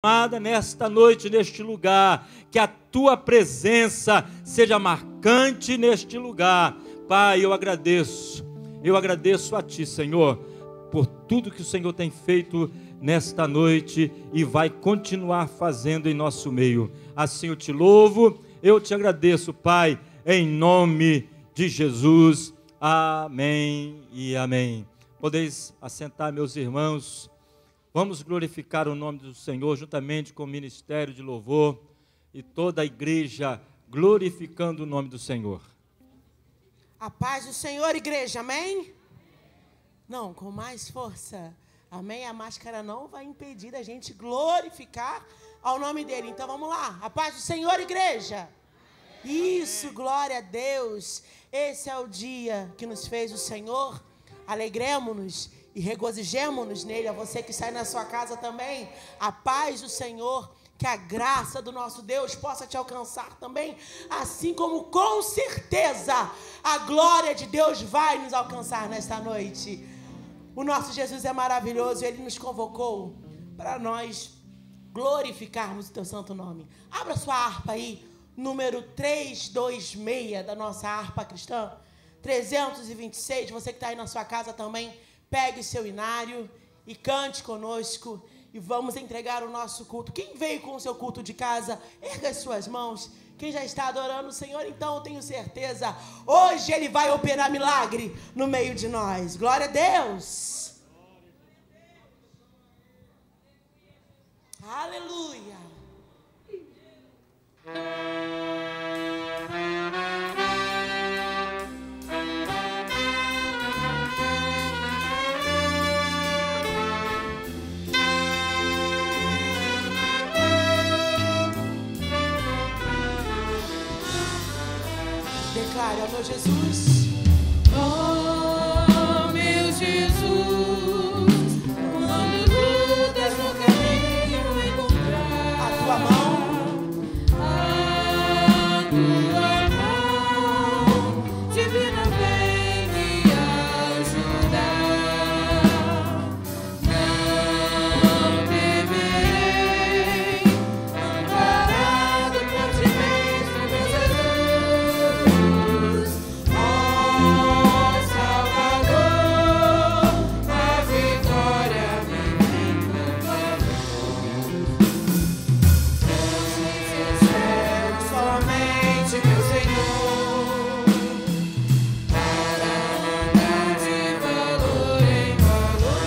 Nesta noite, neste lugar, que a tua presença seja marcante neste lugar. Pai, eu agradeço a ti, Senhor, por tudo que o Senhor tem feito nesta noite e vai continuar fazendo em nosso meio. Assim eu te louvo, eu te agradeço, Pai, em nome de Jesus. Amém e amém. Podeis assentar, meus irmãos. Vamos glorificar o nome do Senhor juntamente com o ministério de louvor e toda a igreja glorificando o nome do Senhor. A paz do Senhor, igreja, amém? Não, com mais força, amém? A máscara não vai impedir a gente glorificar ao nome dele. Então vamos lá, a paz do Senhor, igreja. Isso, glória a Deus. Esse é o dia que nos fez o Senhor. Alegremos-nos e regozijemo-nos nele. A você que sai na sua casa também, a paz do Senhor, que a graça do nosso Deus possa te alcançar também, assim como com certeza a glória de Deus vai nos alcançar nesta noite. O nosso Jesus é maravilhoso, ele nos convocou para nós glorificarmos o teu santo nome. Abra sua harpa aí, número 326 da nossa harpa cristã, 326, você que está aí na sua casa também, pegue o seu inário e cante conosco e vamos entregar o nosso culto. Quem veio com o seu culto de casa, erga as suas mãos. Quem já está adorando o Senhor, então eu tenho certeza, hoje Ele vai operar milagre no meio de nós. Glória a Deus. Aleluia. Declare, ó meu Jesus. Oh, meu Jesus, quando lutas no caminho encontrar A tua mão, divina vem me ajudar. Não temerei, amparado por ti mesmo, meu Jesus. Ó Salvador, a vitória me espero somente, meu Senhor, para andar de valor em valor.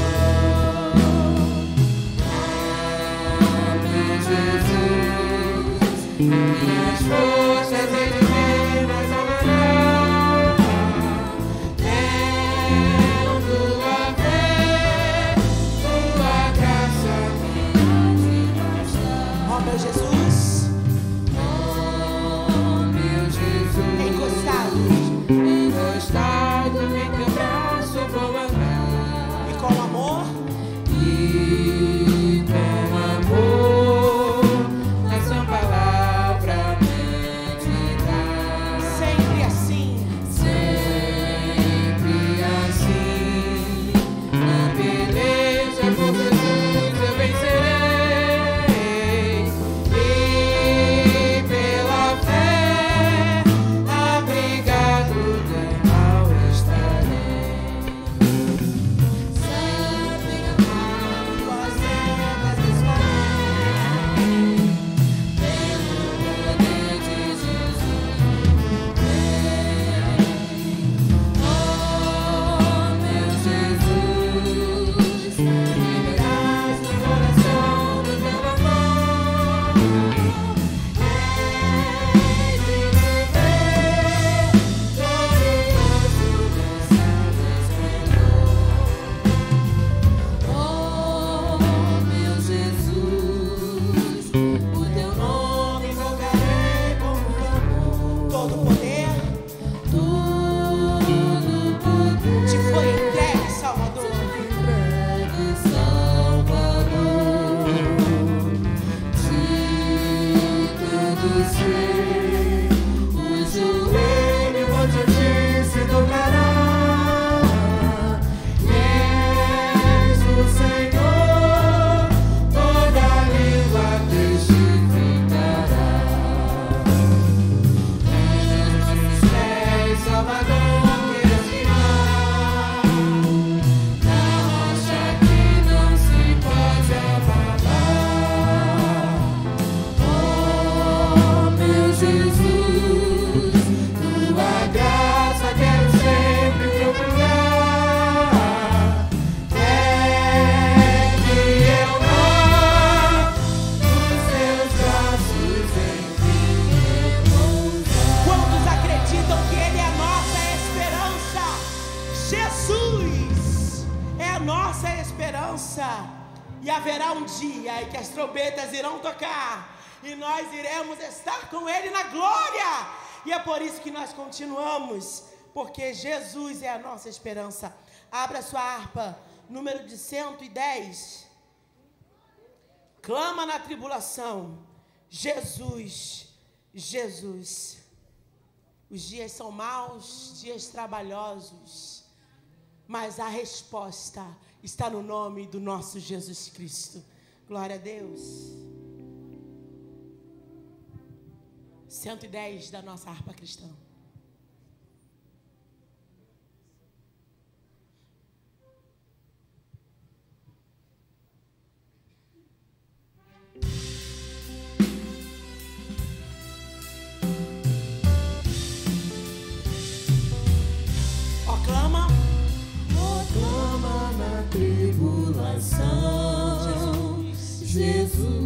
Meu Jesus, minhas forças em divinas amarás. Tendo a fé, tua graça me basta. ó meu Jesus, Oh, meu Jesus, encostado em teu braço vou andar, e com amor, e com amor na sua palavra meditar. sempre assim, Sempre assim, na beleza por Jesus eu vencerei, e pela fé, abrigado do mal estarei. Sabem amar tuas regras desfarei, pelo poder de Jesus. Oh, meu Jesus, viverás no coração do teu amor. Hei de viver glorioso no céu esplendor. Oh, meu Jesus, o teu nome invocarei com amor. todo poder Todo poder te foi entregue, Salvador. entregue, Salvador. De tudo sei, o joelho ante ti se dobrará. És o Senhor, toda língua irão tocar e nós iremos estar com Ele na glória. E é por isso que nós continuamos, porque Jesus é a nossa esperança. Abra sua harpa, número de 110. Clama na tribulação, Jesus, Jesus. Os dias são maus, dias trabalhosos, mas a resposta está no nome do nosso Jesus Cristo. Glória a Deus. 110 da nossa harpa cristã.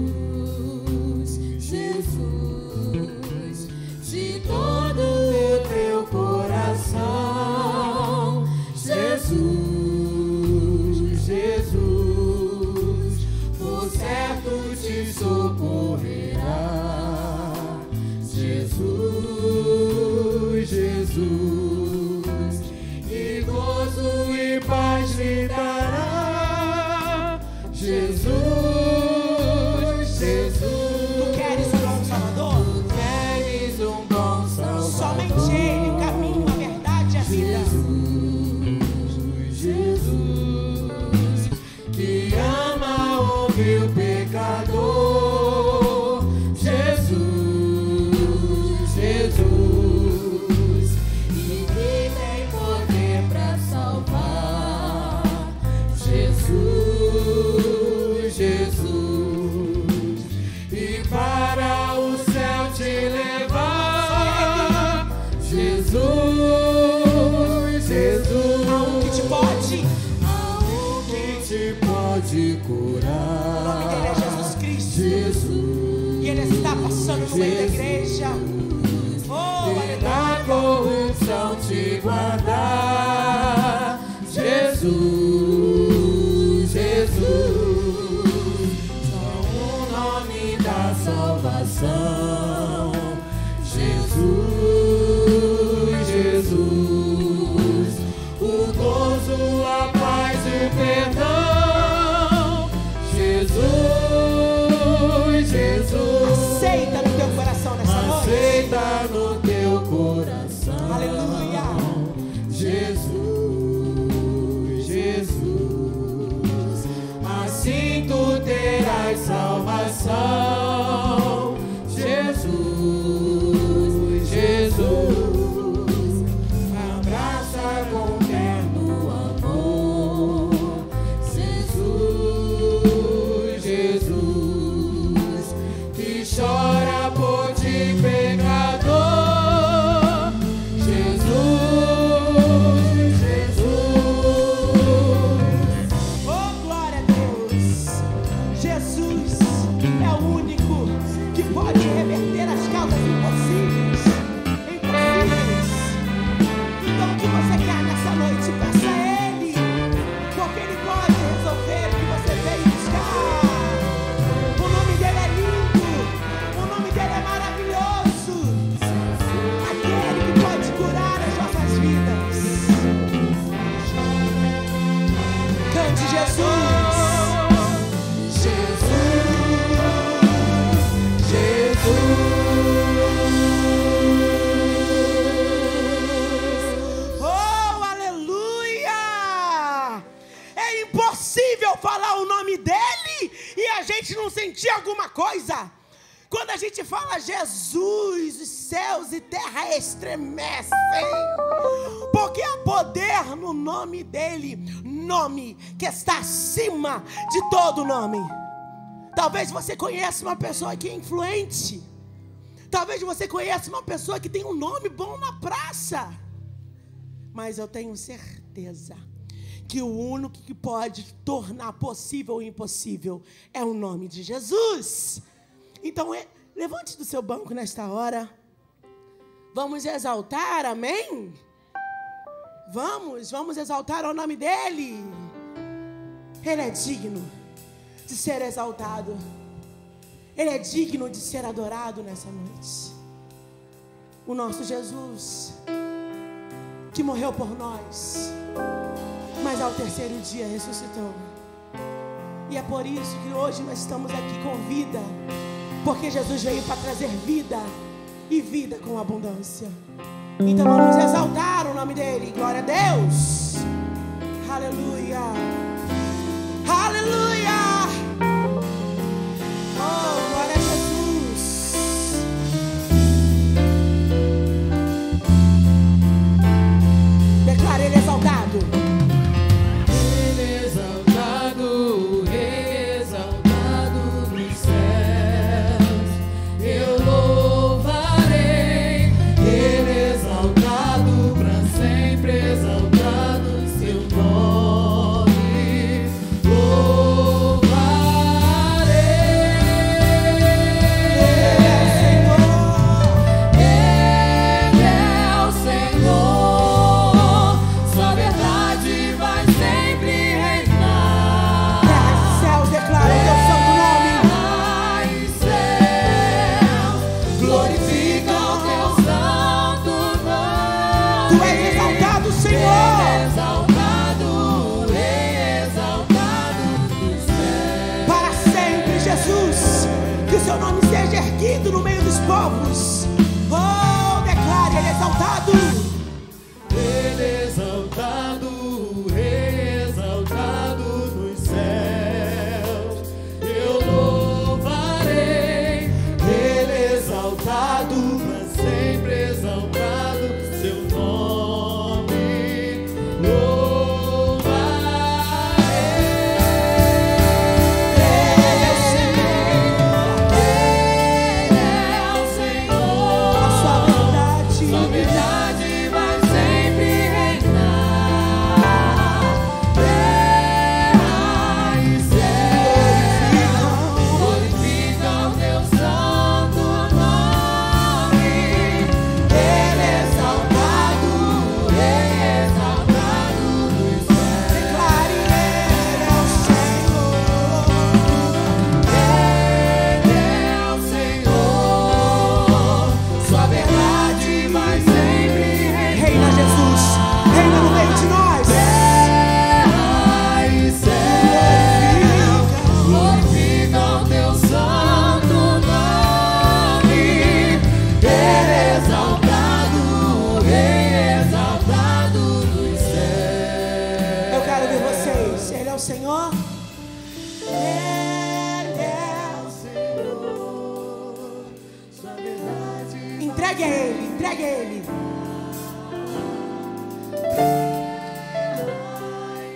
Jesus, Jesus, de todo o teu coração. Jesus, Jesus, por certo te socorrerá. Jesus, Jesus, e gozo e paz lhe dará. Jesus, Jesus, Tu queres um bom Salvador? tu queres um bom Salvador. Somente Ele, o caminho, a verdade e a vida. Jesus, que ama ouvir o pecador. Jesus, Jesus, e que tem poder para salvar. Jesus, Jesus, e para o céu te levar. Jesus, Jesus, Que te pode, algo que te pode curar. o nome dele é Jesus Cristo. Jesus, E Ele está passando no meio da igreja. Oh, e da aleluia. corrupção te guardar. Jesus, Jesus, só o nome da salvação. Jesus, Jesus, o gozo, a paz e o perdão. Jesus, Jesus, Aceita no teu coração nessa noite. aceita no teu coração. Aleluia. Jesus, Jesus, assim tu terás salvação. Jesus, Jesus, abraça com terno amor. Jesus, Jesus, que chora por ti, pecador. Jesus, Jesus, Oh, glória a Deus. Jesus é o único que pode reverter as causas impossíveis. Impossíveis. Então, o que você quer nessa noite? Peça a Ele, porque Ele pode resolver o que você veio buscar. O nome dele é lindo, o nome dele é maravilhoso. Aquele que pode curar as nossas vidas. Cante Jesus. Oh, aleluia! É impossível falar o nome dele e a gente não sentir alguma coisa. Quando a gente fala Jesus, os céus e terra estremecem, porque há poder no nome dele, nome que está acima de todo nome. Talvez você conheça uma pessoa que é influente. Talvez você conheça uma pessoa que tem um nome bom na praça. Mas eu tenho certeza que o único que pode tornar possível o impossível é o nome de Jesus. Então, levante do seu banco nesta hora. Vamos exaltar, amém? Vamos exaltar o nome dele. Ele é digno de ser exaltado. Ele é digno de ser adorado nessa noite. O nosso Jesus, que morreu por nós, mas ao terceiro dia ressuscitou. E é por isso que hoje nós estamos aqui com vida, porque Jesus veio para trazer vida e vida com abundância. Então vamos exaltar o nome dele. Glória a Deus. Aleluia. Aleluia. Oh, glória a Jesus. Declara ele exaltado. Ele exaltado, Rei exaltado nos céus. Eu louvarei. Ele exaltado para sempre, exaltado seu nome. Seu nome seja erguido no meio dos povos. Oh, declare ele exaltado. Ele exaltado, Rei exaltado nos céus. Eu louvarei. Ele exaltado, para sempre exaltado seu nome. Entregue a ele, entregue a ele.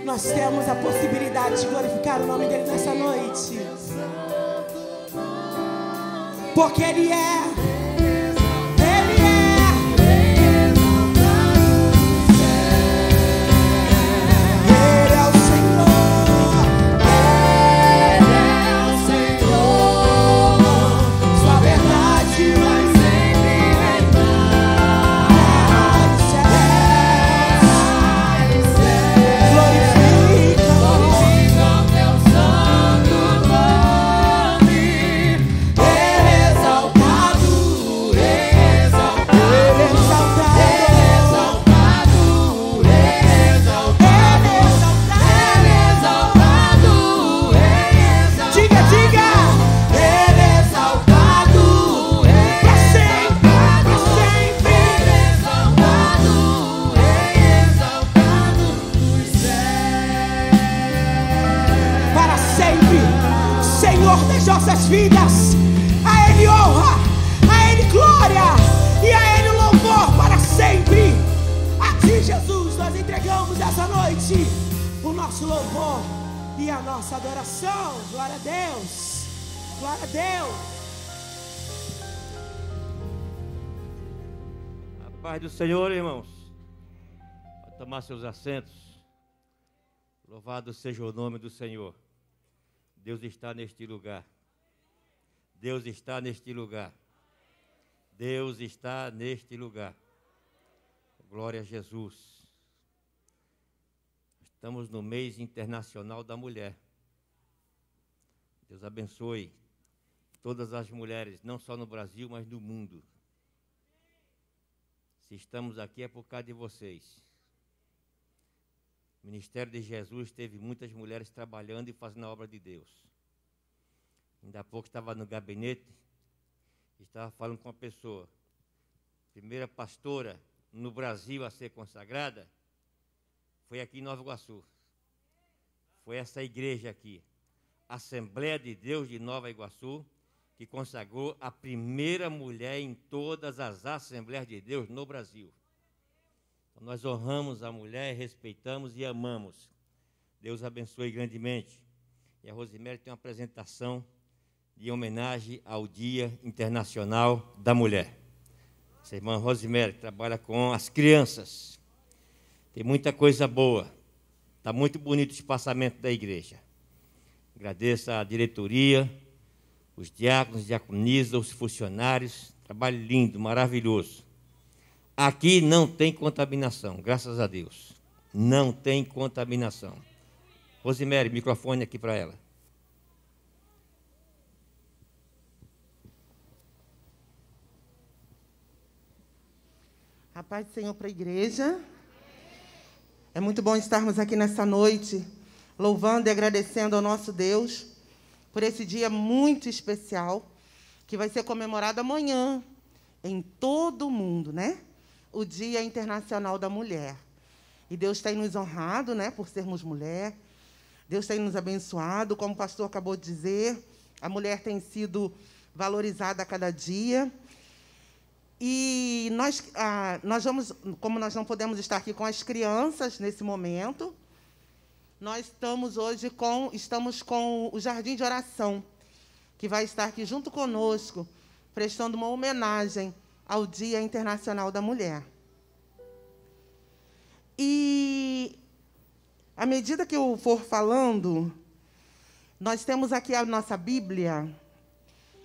Nós temos a possibilidade de glorificar o nome dele nessa noite, porque ele é. Nossas vidas, a Ele honra, a Ele glória e a Ele louvor para sempre. A Ti, Jesus, nós entregamos essa noite o nosso louvor e a nossa adoração. Glória a Deus, glória a Deus. A paz do Senhor, irmãos. Pode tomar seus assentos. Louvado seja o nome do Senhor. Deus está neste lugar. Deus está neste lugar. Deus está neste lugar. Glória a Jesus. Estamos no mês internacional da mulher. Deus abençoe todas as mulheres, não só no Brasil, mas no mundo. Se estamos aqui é por causa de vocês. O Ministério de Jesus teve muitas mulheres trabalhando e fazendo a obra de Deus. Ainda há pouco estava no gabinete, estava falando com uma pessoa. Primeira pastora no Brasil a ser consagrada foi aqui em Nova Iguaçu. Foi essa igreja aqui, Assembleia de Deus de Nova Iguaçu, que consagrou a primeira mulher em todas as Assembleias de Deus no Brasil. Então, nós honramos a mulher, respeitamos e amamos. Deus abençoe grandemente. E a Rosemary tem uma apresentação de homenagem ao Dia Internacional da Mulher. Essa irmã Rosemary trabalha com as crianças. Tem muita coisa boa. Está muito bonito o espaçamento da igreja. Agradeço a diretoria, os diáconos, diaconisas, os funcionários. Trabalho lindo, maravilhoso. Aqui não tem contaminação, graças a Deus. Não tem contaminação. Rosemary, microfone aqui para ela. A paz do Senhor para a igreja. É muito bom estarmos aqui nessa noite, louvando e agradecendo ao nosso Deus por esse dia muito especial, que vai ser comemorado amanhã, em todo o mundo, né? O Dia Internacional da Mulher. E Deus tem nos honrado, né, por sermos mulher. Deus tem nos abençoado, como o pastor acabou de dizer, a mulher tem sido valorizada a cada dia. E nós vamos, como nós não podemos estar aqui com as crianças nesse momento, nós estamos hoje com o Jardim de Oração, que vai estar aqui junto conosco, prestando uma homenagem ao Dia Internacional da Mulher. E, à medida que eu for falando, nós temos aqui a nossa Bíblia,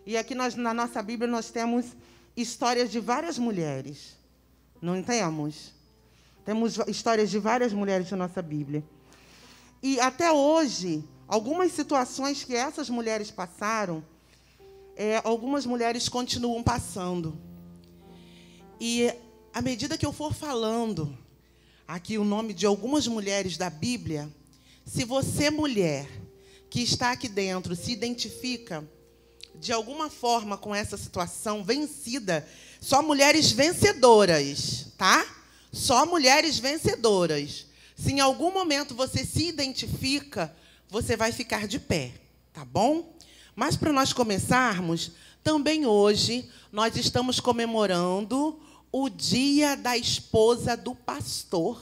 e aqui na nossa Bíblia nós temos histórias de várias mulheres. Não temos? Temos histórias de várias mulheres na nossa Bíblia. E, até hoje, algumas situações que essas mulheres passaram, algumas mulheres continuam passando. E, à medida que eu for falando aqui o nome de algumas mulheres da Bíblia, se você, mulher, que está aqui dentro, se identifica de alguma forma com essa situação vencida, só mulheres vencedoras, tá? Só mulheres vencedoras. Se em algum momento você se identifica, você vai ficar de pé, tá bom? Mas, para nós começarmos, também hoje nós estamos comemorando o Dia da Esposa do Pastor.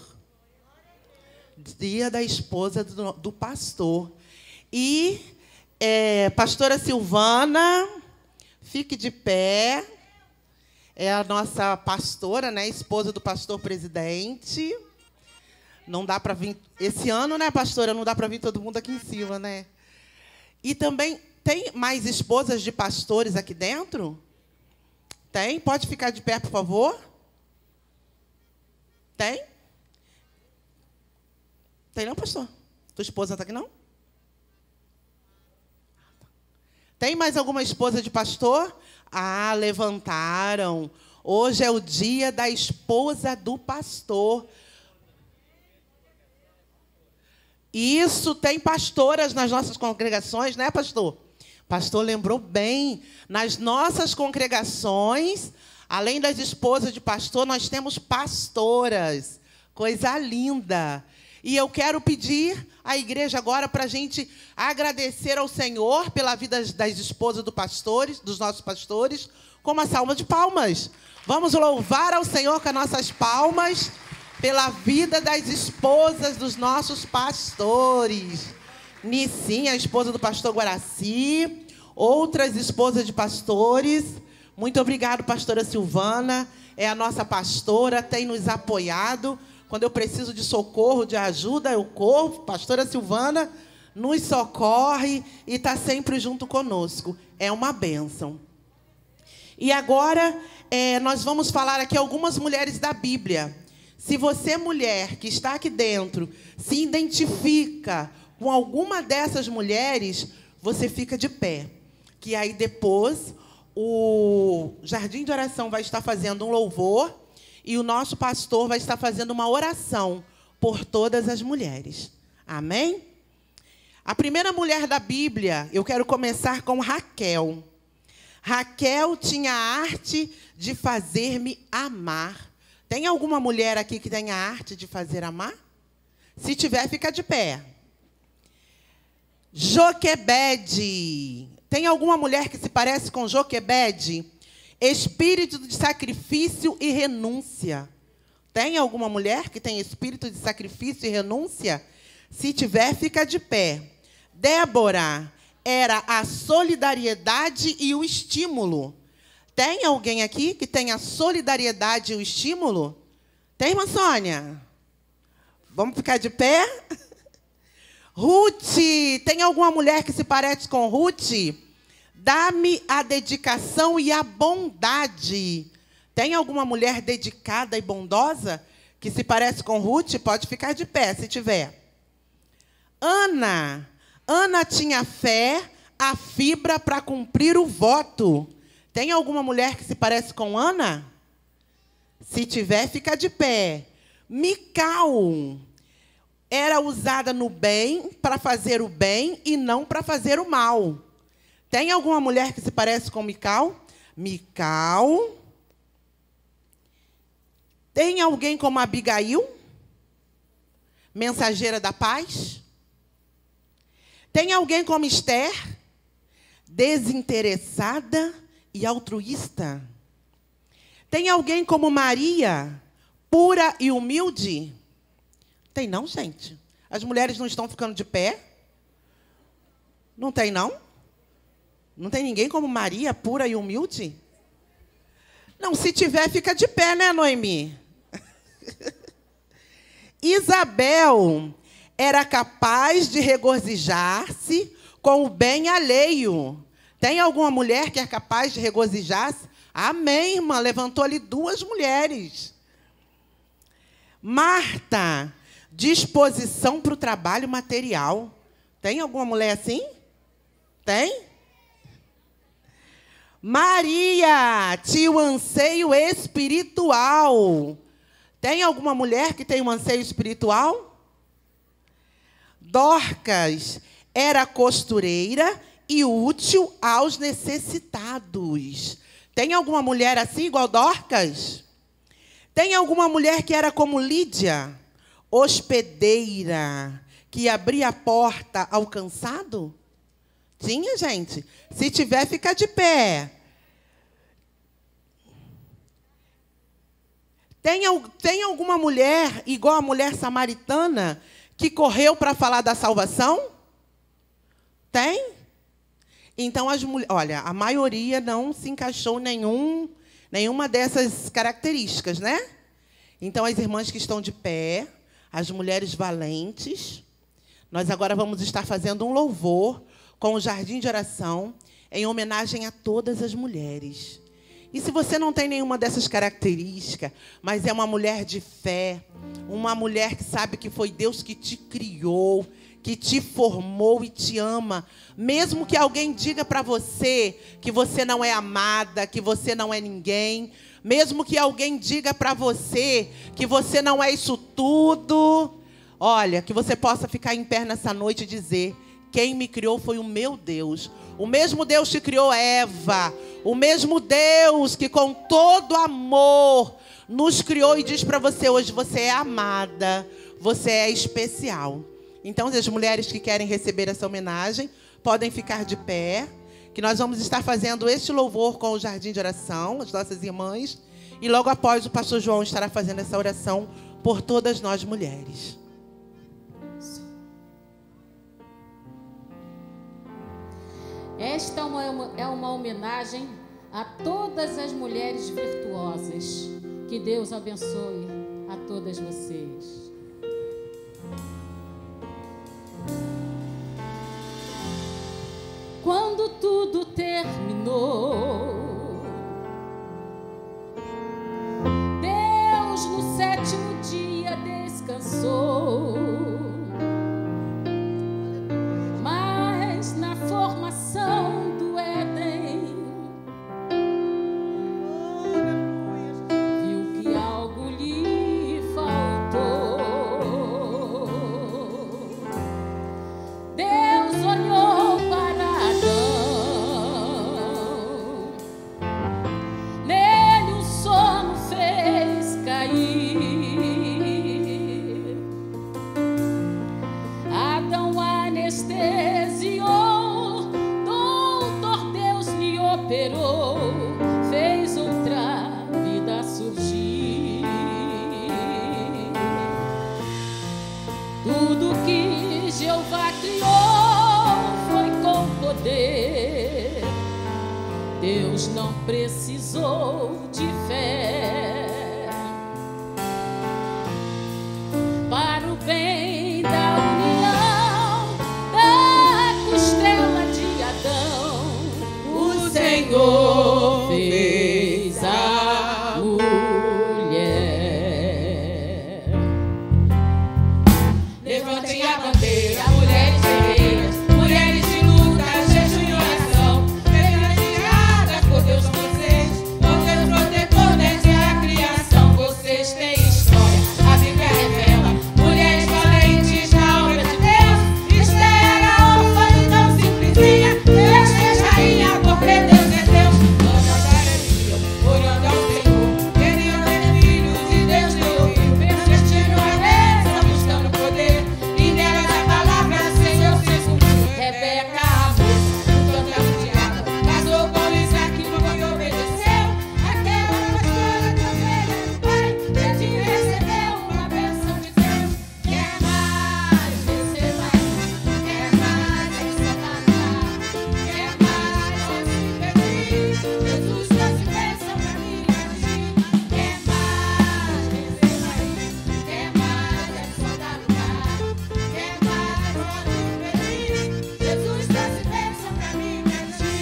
Dia da Esposa do Pastor. E, pastora Silvana, fique de pé. É a nossa pastora, né, esposa do pastor presidente. Não dá para vir esse ano, né, pastora? Não dá para vir todo mundo aqui em cima, né? E também tem mais esposas de pastores aqui dentro? Tem? Pode ficar de pé, por favor? Tem? Tem não, pastor? Tua esposa está aqui, não? Tem mais alguma esposa de pastor? Ah, levantaram. Hoje é o Dia da Esposa do Pastor. Isso, tem pastoras nas nossas congregações, né, pastor? Pastor lembrou bem. Nas nossas congregações, além das esposas de pastor, nós temos pastoras. Coisa linda. E eu quero pedir à igreja agora para a gente agradecer ao Senhor pela vida das esposas dos nossos pastores, com uma salva de palmas. Vamos louvar ao Senhor com as nossas palmas pela vida das esposas dos nossos pastores. Nicinha, a esposa do pastor Guaraci, outras esposas de pastores. Muito obrigado, pastora Silvana. É a nossa pastora, tem nos apoiado. Quando eu preciso de socorro, de ajuda, eu corro. Pastora Silvana nos socorre e está sempre junto conosco. É uma bênção. E agora, nós vamos falar aqui algumas mulheres da Bíblia. Se você, mulher, que está aqui dentro, se identifica com alguma dessas mulheres, você fica de pé. que aí depois o Jardim de Oração vai estar fazendo um louvor e o nosso pastor vai estar fazendo uma oração por todas as mulheres. Amém? A primeira mulher da Bíblia, eu quero começar com Raquel. Raquel tinha a arte de fazer-me amar. Tem alguma mulher aqui que tenha a arte de fazer amar? Se tiver, fica de pé. Joquebede. Tem alguma mulher que se parece com Joquebede? Espírito de sacrifício e renúncia. Tem alguma mulher que tem espírito de sacrifício e renúncia? Se tiver, fica de pé. Débora era a solidariedade e o estímulo. Tem alguém aqui que tem a solidariedade e o estímulo? Tem, irmã Sônia? Vamos ficar de pé? Ruth, tem alguma mulher que se parece com Ruth? Dá-me a dedicação e a bondade. Tem alguma mulher dedicada e bondosa que se parece com Ruth? Pode ficar de pé, se tiver. Ana. Ana tinha fé, a fibra para cumprir o voto. Tem alguma mulher que se parece com Ana? Se tiver, fica de pé. Mical. Era usada no bem, para fazer o bem e não para fazer o mal. Tem alguma mulher que se parece com Mical? Mical. Tem alguém como Abigail? Mensageira da paz? Tem alguém como Esther? Desinteressada e altruísta? Tem alguém como Maria? Pura e humilde? Tem não, gente? As mulheres não estão ficando de pé? Não tem, não? Não tem ninguém como Maria, pura e humilde? Não, se tiver, fica de pé, né, Noemi? Isabel era capaz de regozijar-se com o bem alheio. Tem alguma mulher que é capaz de regozijar-se? Amém, irmã. Levantou ali 2 mulheres. Marta, disposição para o trabalho material. Tem alguma mulher assim? Tem? Maria, tinha o anseio espiritual. Tem alguma mulher que tem um anseio espiritual? Dorcas era costureira e útil aos necessitados. Tem alguma mulher assim, igual Dorcas? Tem alguma mulher que era como Lídia, hospedeira, que abria a porta ao cansado? Tinha, gente? Se tiver, fica de pé. Tem alguma mulher, igual a mulher samaritana, que correu para falar da salvação? Tem? Então, as mulheres, olha, a maioria não se encaixou em nenhuma dessas características, né? Então, as irmãs que estão de pé, as mulheres valentes, nós agora vamos estar fazendo um louvor com o Jardim de Oração em homenagem a todas as mulheres. E se você não tem nenhuma dessas características, mas é uma mulher de fé, uma mulher que sabe que foi Deus que te criou, que te formou e te ama, mesmo que alguém diga para você que você não é amada, que você não é ninguém, mesmo que alguém diga para você que você não é isso tudo, olha, que você possa ficar em pé nessa noite e dizer: quem me criou foi o meu Deus. O mesmo Deus que criou Eva, o mesmo Deus que com todo amor nos criou e diz para você hoje: você é amada, você é especial. Então, as mulheres que querem receber essa homenagem podem ficar de pé, que nós vamos estar fazendo este louvor com o Jardim de Oração, as nossas irmãs, e logo após o pastor João estará fazendo essa oração por todas nós mulheres. Esta é uma homenagem a todas as mulheres virtuosas. Que Deus abençoe a todas vocês. Quando tudo terminou, Deus no 7º dia descansou. Mas na formação do Éden, operou, fez outra vida surgir. Tudo que Jeová criou foi com poder. Deus não precisou de fé para o bem da união da costela de Adão. O Senhor fez a mulher. Levantem a bandeira, mulheres guerreiras, mulheres de luta, jejum e oração. Privilegiadas por Deus vocês, por Deus protetor desde a criação. Vocês têm história, a Bíblia revela. Mulheres valentes na obra de Deus. Esther era órfã e tão simplesinha. Deus fez rainha porque Deus é Deus. Quando agradeciam, orando ao Senhor, queriam ter filhos e Deus lhe ouviu. Persistiram a bênção, buscando poder, e nelas a palavra do Senhor se cumpriu. Rebeca, a moça, no cantado de água, casou com Isaac quando obedeceu. Aquela pastora de ovelhas do pai, Betinho recebeu uma bênção de Deus. Quer mais, receba aí. Quer mais, é só dar no ar. Quer mais, pode se pedir. Jesus trouxe bênção pra mim e pra ti. Quer mais, receba aí. Quer mais, é só dar no ar. Quer mais, pode pedir. Jesus trouxe bênção pra mim e pra ti.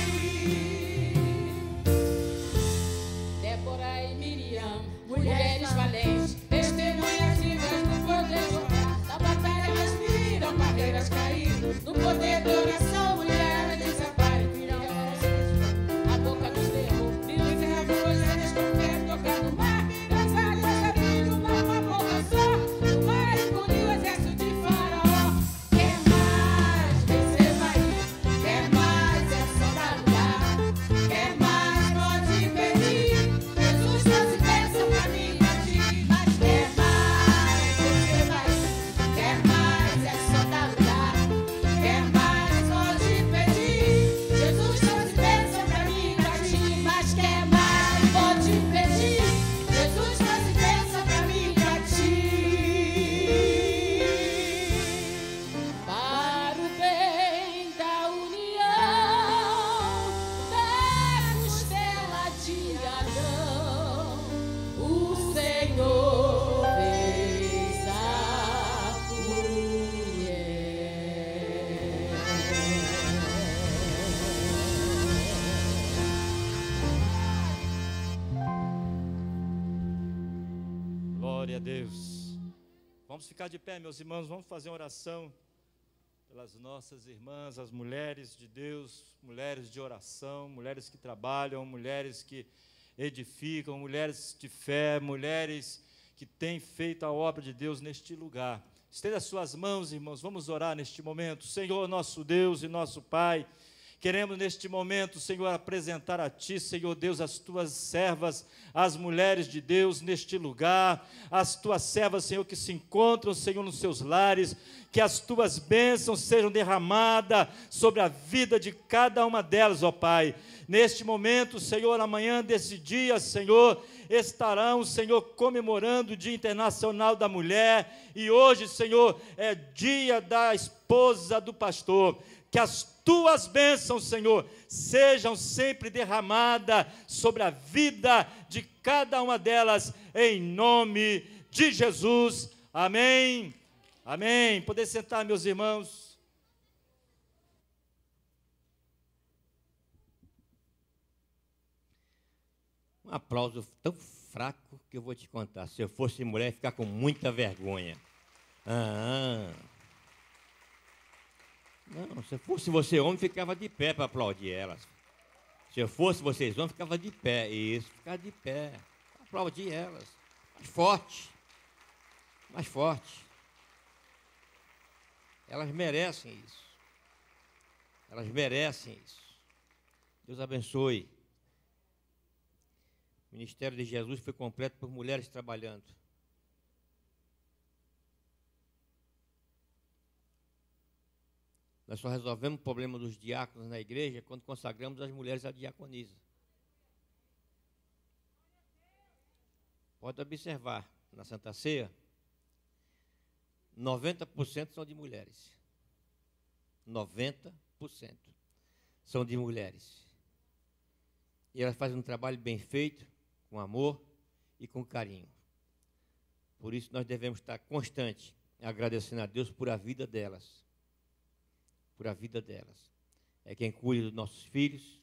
Débora e Miriam, mulheres valentes, testemunhas vivas do poder de Jeová. Na batalha elas viram barreiras cair. No poder da oração, mulher desaparem. Viram a boca dos leões, viram os erradores, eles confiam tocar no mar. As águas abrindo uma boca só. O mar engoliu o exército de Faraó. Quer mais, receba aí. Quer mais, é só dar lugar. Quer mais, pode pedir. Jesus trouxe bênção pra mim e pra ti. Mas quer mais, receba aí. Quer mais, é só dar lugar. Quer mais, pode pedir. Jesus trouxe bênção pra mim e pra ti. Mas quer mais, pode pedir. Jesus trouxe bênção pra mim e pra ti. Para o bem da união da costela de Adão, o Senhor fez a Glória a Deus. Vamos ficar de pé, meus irmãos, vamos fazer uma oração pelas nossas irmãs, as mulheres de Deus, mulheres de oração, mulheres que trabalham, mulheres que edificam, mulheres de fé, mulheres que têm feito a obra de Deus neste lugar. Estenda as suas mãos, irmãos, vamos orar neste momento. Senhor, nosso Deus e nosso Pai, queremos neste momento, Senhor, apresentar a Ti, Senhor Deus, as Tuas servas, as mulheres de Deus neste lugar, as Tuas servas, Senhor, que se encontram, Senhor, nos seus lares, que as Tuas bênçãos sejam derramadas sobre a vida de cada uma delas, ó Pai. Neste momento, Senhor, amanhã desse dia, Senhor, estarão, Senhor, comemorando o Dia Internacional da Mulher, e hoje, Senhor, é dia da esposa do pastor. Que as Tuas bênçãos, Senhor, sejam sempre derramadas sobre a vida de cada uma delas, em nome de Jesus. Amém. Amém. Poder sentar, meus irmãos. Um aplauso tão fraco que eu vou te contar. Se eu fosse mulher, ia ficar com muita vergonha. Não, se eu fosse você homem, ficava de pé para aplaudir elas. Se eu fosse vocês homens, ficava de pé. Isso, ficava de pé. Aplaudir elas. Mais forte. Mais forte. Elas merecem isso. Elas merecem isso. Deus abençoe. O ministério de Jesus foi completo por mulheres trabalhando. Nós só resolvemos o problema dos diáconos na igreja quando consagramos as mulheres à diaconisa. Pode observar, na Santa Ceia, 90% são de mulheres. 90% são de mulheres. E elas fazem um trabalho bem feito, com amor e com carinho. Por isso nós devemos estar constantes, agradecendo a Deus por a vida delas. Por a vida delas. É quem cuida dos nossos filhos,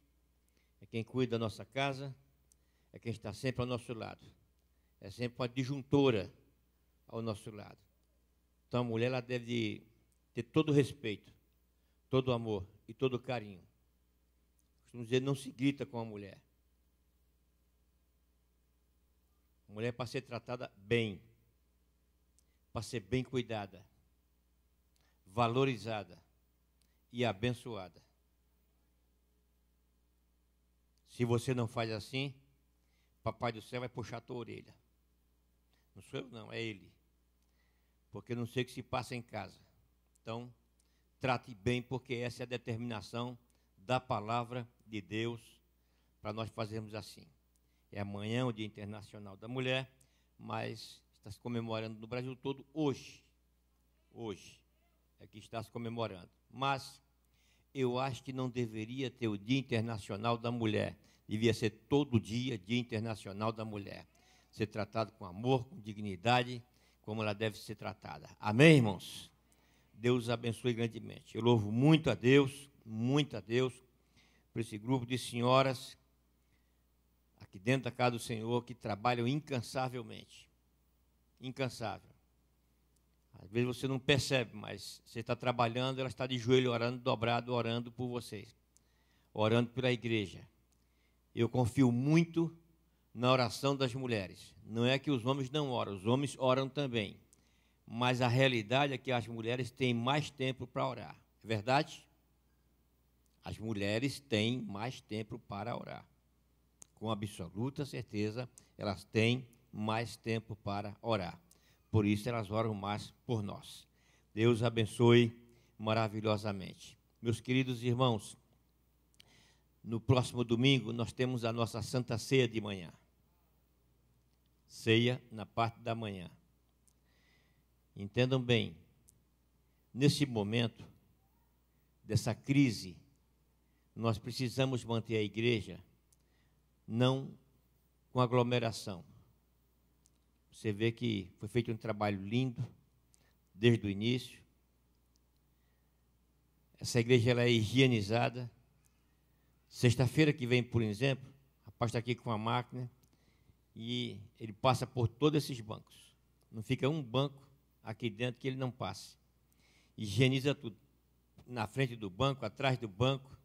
é quem cuida da nossa casa, é quem está sempre ao nosso lado. É sempre uma disjuntora ao nosso lado. Então a mulher ela deve ter todo o respeito, todo o amor e todo o carinho. Costumo dizer, não se grita com a mulher. A mulher é para ser tratada bem, para ser bem cuidada, valorizada e abençoada. Se você não faz assim, Papai do céu vai puxar a tua orelha. Não sou eu não, é Ele. Porque eu não sei o que se passa em casa. Então, trate bem, porque essa é a determinação da palavra de Deus para nós fazermos assim. É amanhã o Dia Internacional da Mulher, mas está se comemorando no Brasil todo hoje. Hoje é que está se comemorando. Mas eu acho que não deveria ter o Dia Internacional da Mulher. Devia ser todo dia Dia Internacional da Mulher. Ser tratado com amor, com dignidade, como ela deve ser tratada. Amém, irmãos? Deus abençoe grandemente. Eu louvo muito a Deus, por esse grupo de senhoras aqui dentro da casa do Senhor que trabalham incansavelmente. Incansável. Às vezes você não percebe, mas você está trabalhando, ela está de joelho orando, dobrado, orando por vocês. Orando pela igreja. Eu confio muito na oração das mulheres. Não é que os homens não oram, os homens oram também. Mas a realidade é que as mulheres têm mais tempo para orar. É verdade? As mulheres têm mais tempo para orar. Com absoluta certeza, elas têm mais tempo para orar. Por isso, elas oram mais por nós. Deus abençoe maravilhosamente. Meus queridos irmãos, no próximo domingo, nós temos a nossa Santa Ceia de manhã. Ceia na parte da manhã. Entendam bem, nesse momento dessa crise, nós precisamos manter a igreja não com aglomeração. Você vê que foi feito um trabalho lindo desde o início. Essa igreja ela é higienizada. Sexta-feira que vem, por exemplo, o rapaz está aqui com a máquina e ele passa por todos esses bancos. Não fica um banco aqui dentro que ele não passe. Higieniza tudo. Na frente do banco, atrás do banco,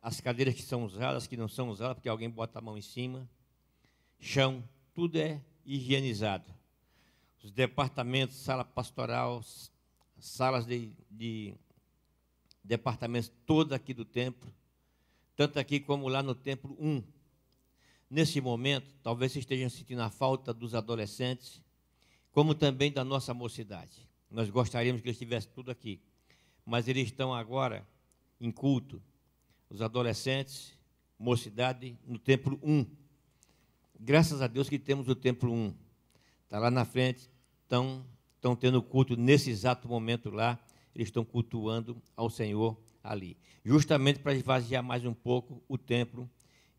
as cadeiras que são usadas, que não são usadas, porque alguém bota a mão em cima, chão, tudo é higienizado. Os departamentos, sala pastoral, salas de departamentos, todos aqui do templo, tanto aqui como lá no templo 1. Nesse momento, talvez vocês estejam sentindo a falta dos adolescentes, como também da nossa mocidade. Nós gostaríamos que eles estivessem tudo aqui, mas eles estão agora em culto. Os adolescentes, mocidade, no templo 1. Graças a Deus que temos o templo 1. Está lá na frente, estão tendo culto nesse exato momento lá, eles estão cultuando ao Senhor ali. Justamente para esvaziar mais um pouco o templo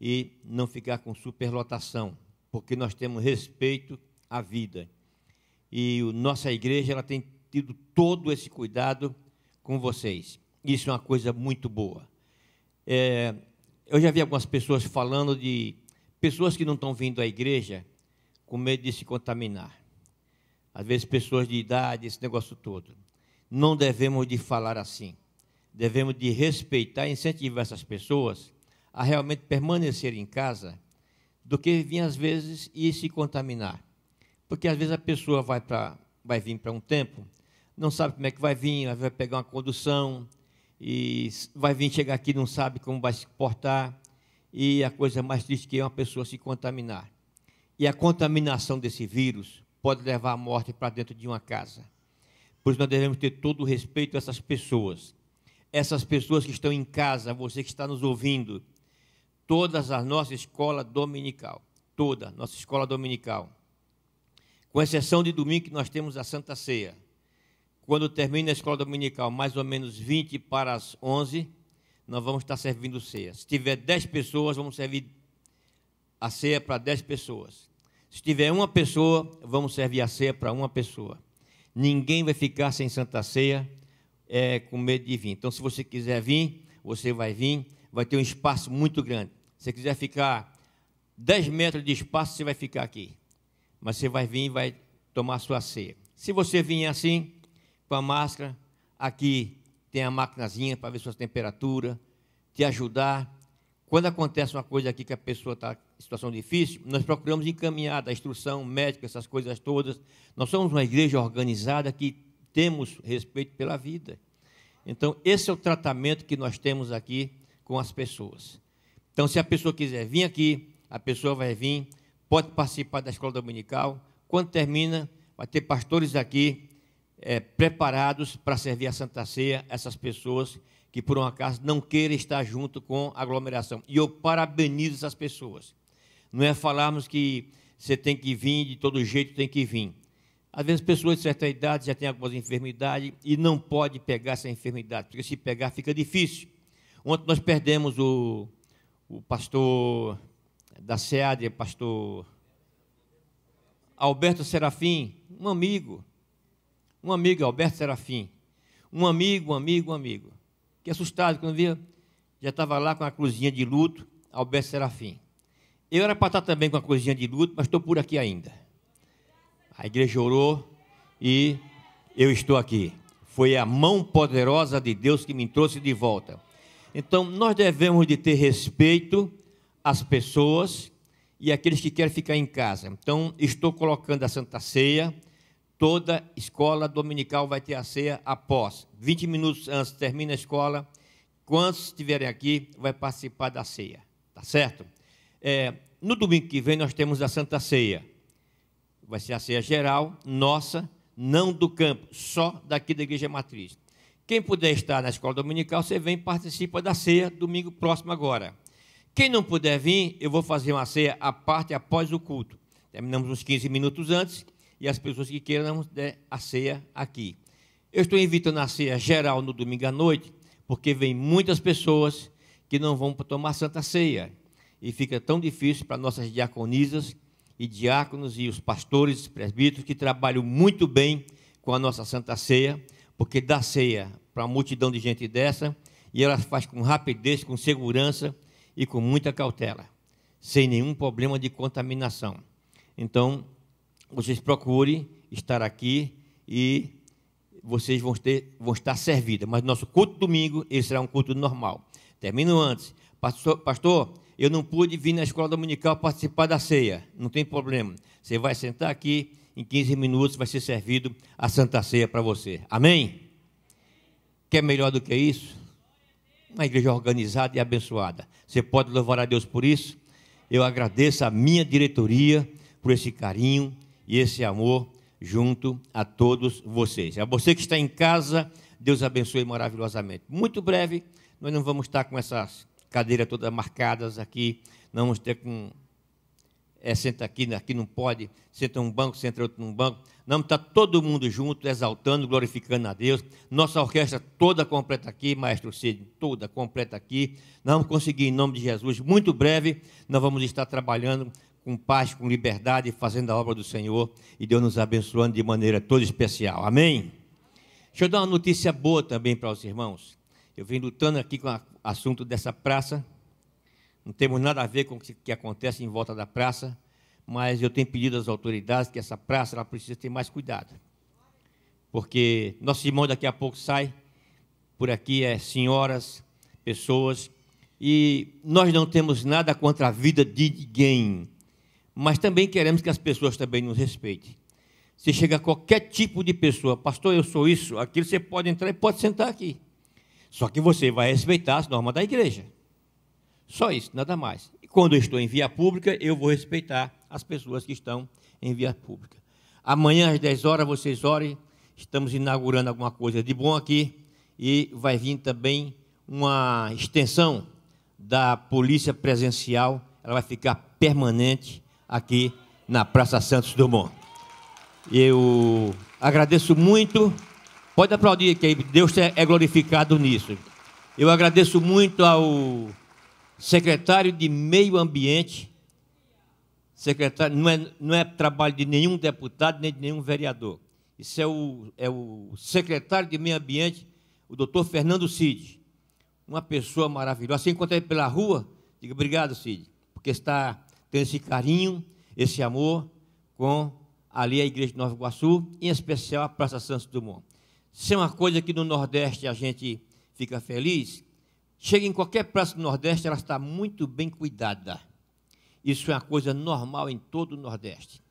e não ficar com superlotação, porque nós temos respeito à vida. E a nossa igreja ela tem tido todo esse cuidado com vocês. Isso é uma coisa muito boa. Eu já vi algumas pessoas falando de pessoas que não estão vindo à igreja com medo de se contaminar. Às vezes pessoas de idade, esse negócio todo. Não devemos de falar assim. Devemos de respeitar e incentivar essas pessoas a realmente permanecer em casa do que vir às vezes e se contaminar. Porque às vezes a pessoa vai vir para um tempo, não sabe como é que vai vir, vai pegar uma condução, e vai vir chegar aqui, não sabe como vai se comportar, e a coisa mais triste que é uma pessoa se contaminar. E a contaminação desse vírus pode levar à morte para dentro de uma casa. Por isso nós devemos ter todo o respeito a essas pessoas. essas pessoas que estão em casa, você que está nos ouvindo, todas a nossa escola dominical, toda nossa escola dominical, com exceção de domingo que nós temos a Santa Ceia. Quando termina a escola dominical, mais ou menos 20 para as 11, nós vamos estar servindo ceia. Se tiver 10 pessoas, vamos servir a ceia para 10 pessoas. Se tiver uma pessoa, vamos servir a ceia para uma pessoa. Ninguém vai ficar sem Santa Ceia com medo de vir. Então, se você quiser vir, você vai vir, vai ter um espaço muito grande. Se você quiser ficar 10 metros de espaço, você vai ficar aqui. Mas você vai vir e vai tomar a sua ceia. Se você vir assim, com a máscara, aqui tem a maquinazinha para ver sua temperatura, te ajudar. Quando acontece uma coisa aqui que a pessoa está em situação difícil, nós procuramos encaminhar da instrução médica, essas coisas todas. Nós somos uma igreja organizada que temos respeito pela vida. Então, esse é o tratamento que nós temos aqui com as pessoas. Então, se a pessoa quiser vir aqui, a pessoa vai vir, pode participar da escola dominical. Quando termina, vai ter pastores aqui preparados para servir a Santa Ceia, essas pessoas que, por um acaso, não queiram estar junto com a aglomeração. E eu parabenizo essas pessoas. Não é falarmos que você tem que vir, de todo jeito tem que vir. Às vezes, pessoas de certa idade já têm algumas enfermidades e não pode pegar essa enfermidade, porque se pegar fica difícil. Ontem nós perdemos o pastor da SEAD, pastor Alberto Serafim, um amigo, Alberto Serafim, um amigo. Fiquei assustado quando via, já estava lá com a cruzinha de luto, Alberto Serafim. Eu era para estar também com a cruzinha de luto, mas estou por aqui ainda. A igreja orou e eu estou aqui. Foi a mão poderosa de Deus que me trouxe de volta. Então, nós devemos de ter respeito às pessoas e àqueles que querem ficar em casa. Então, estou colocando a Santa Ceia. Toda escola dominical vai ter a ceia após. 20 minutos antes termina a escola. Quantos estiverem aqui, vai participar da ceia. Tá certo? No domingo que vem, nós temos a Santa Ceia. Vai ser a ceia geral, nossa, não do campo, só daqui da Igreja Matriz. Quem puder estar na escola dominical, você vem e participa da ceia domingo próximo agora. Quem não puder vir, eu vou fazer uma ceia à parte após o culto. Terminamos uns 15 minutos antes e as pessoas que queiram a ceia aqui. Eu estou invitando a ceia geral no domingo à noite, porque vem muitas pessoas que não vão tomar Santa Ceia. E fica tão difícil para nossas diaconisas e diáconos e os pastores, presbíteros, que trabalham muito bem com a nossa Santa Ceia, porque dá ceia para uma multidão de gente dessa, e ela faz com rapidez, com segurança e com muita cautela, sem nenhum problema de contaminação. Então, vocês procurem estar aqui e vocês vão estar servidos. Mas nosso culto domingo, ele será um culto normal. Termino antes. Pastor, eu não pude vir na escola dominical participar da ceia. Não tem problema. Você vai sentar aqui, em 15 minutos vai ser servido a Santa Ceia para você. Amém? Quer melhor do que isso? Uma igreja organizada e abençoada. Você pode louvar a Deus por isso? Eu agradeço a minha diretoria por esse carinho e esse amor junto a todos vocês. A você que está em casa, Deus abençoe maravilhosamente. Muito breve, nós não vamos estar com essas cadeiras todas marcadas aqui, não vamos ter com... senta aqui não pode, senta um banco, senta outro num banco. Não, está todo mundo junto, exaltando, glorificando a Deus. Nossa orquestra toda completa aqui, Maestro Cid, toda completa aqui. Nós vamos conseguir, em nome de Jesus, muito breve, nós vamos estar trabalhando com paz, com liberdade, fazendo a obra do Senhor, e Deus nos abençoando de maneira toda especial. Amém? Deixa eu dar uma notícia boa também para os irmãos. Eu venho lutando aqui com o assunto dessa praça. Não temos nada a ver com o que acontece em volta da praça, mas eu tenho pedido às autoridades que essa praça ela precisa ter mais cuidado. Porque nosso irmão daqui a pouco sai, por aqui senhoras, pessoas, e nós não temos nada contra a vida de ninguém, mas também queremos que as pessoas também nos respeitem. Se chega qualquer tipo de pessoa, pastor, eu sou isso, aquilo, você pode entrar e pode sentar aqui. Só que você vai respeitar as normas da igreja. Só isso, nada mais. E quando eu estou em via pública, eu vou respeitar as pessoas que estão em via pública. Amanhã, às 10 horas, vocês orem. Estamos inaugurando alguma coisa de bom aqui. e vai vir também uma extensão da polícia presencial, ela vai ficar permanente aqui na Praça Santos Dumont. Eu agradeço muito, pode aplaudir que Deus é glorificado nisso. Eu agradeço muito ao secretário de Meio Ambiente, secretário, não é trabalho de nenhum deputado, nem de nenhum vereador. Isso é o secretário de Meio Ambiente, o doutor Fernando Cid. Uma pessoa maravilhosa. Se encontra ele pela rua, diga obrigado, Cid, porque está tendo esse carinho, esse amor com ali a Igreja de Nova Iguaçu, em especial a Praça Santos Dumont. Isso é uma coisa que no Nordeste a gente fica feliz. Chega em qualquer praça do Nordeste, ela está muito bem cuidada. Isso é uma coisa normal em todo o Nordeste.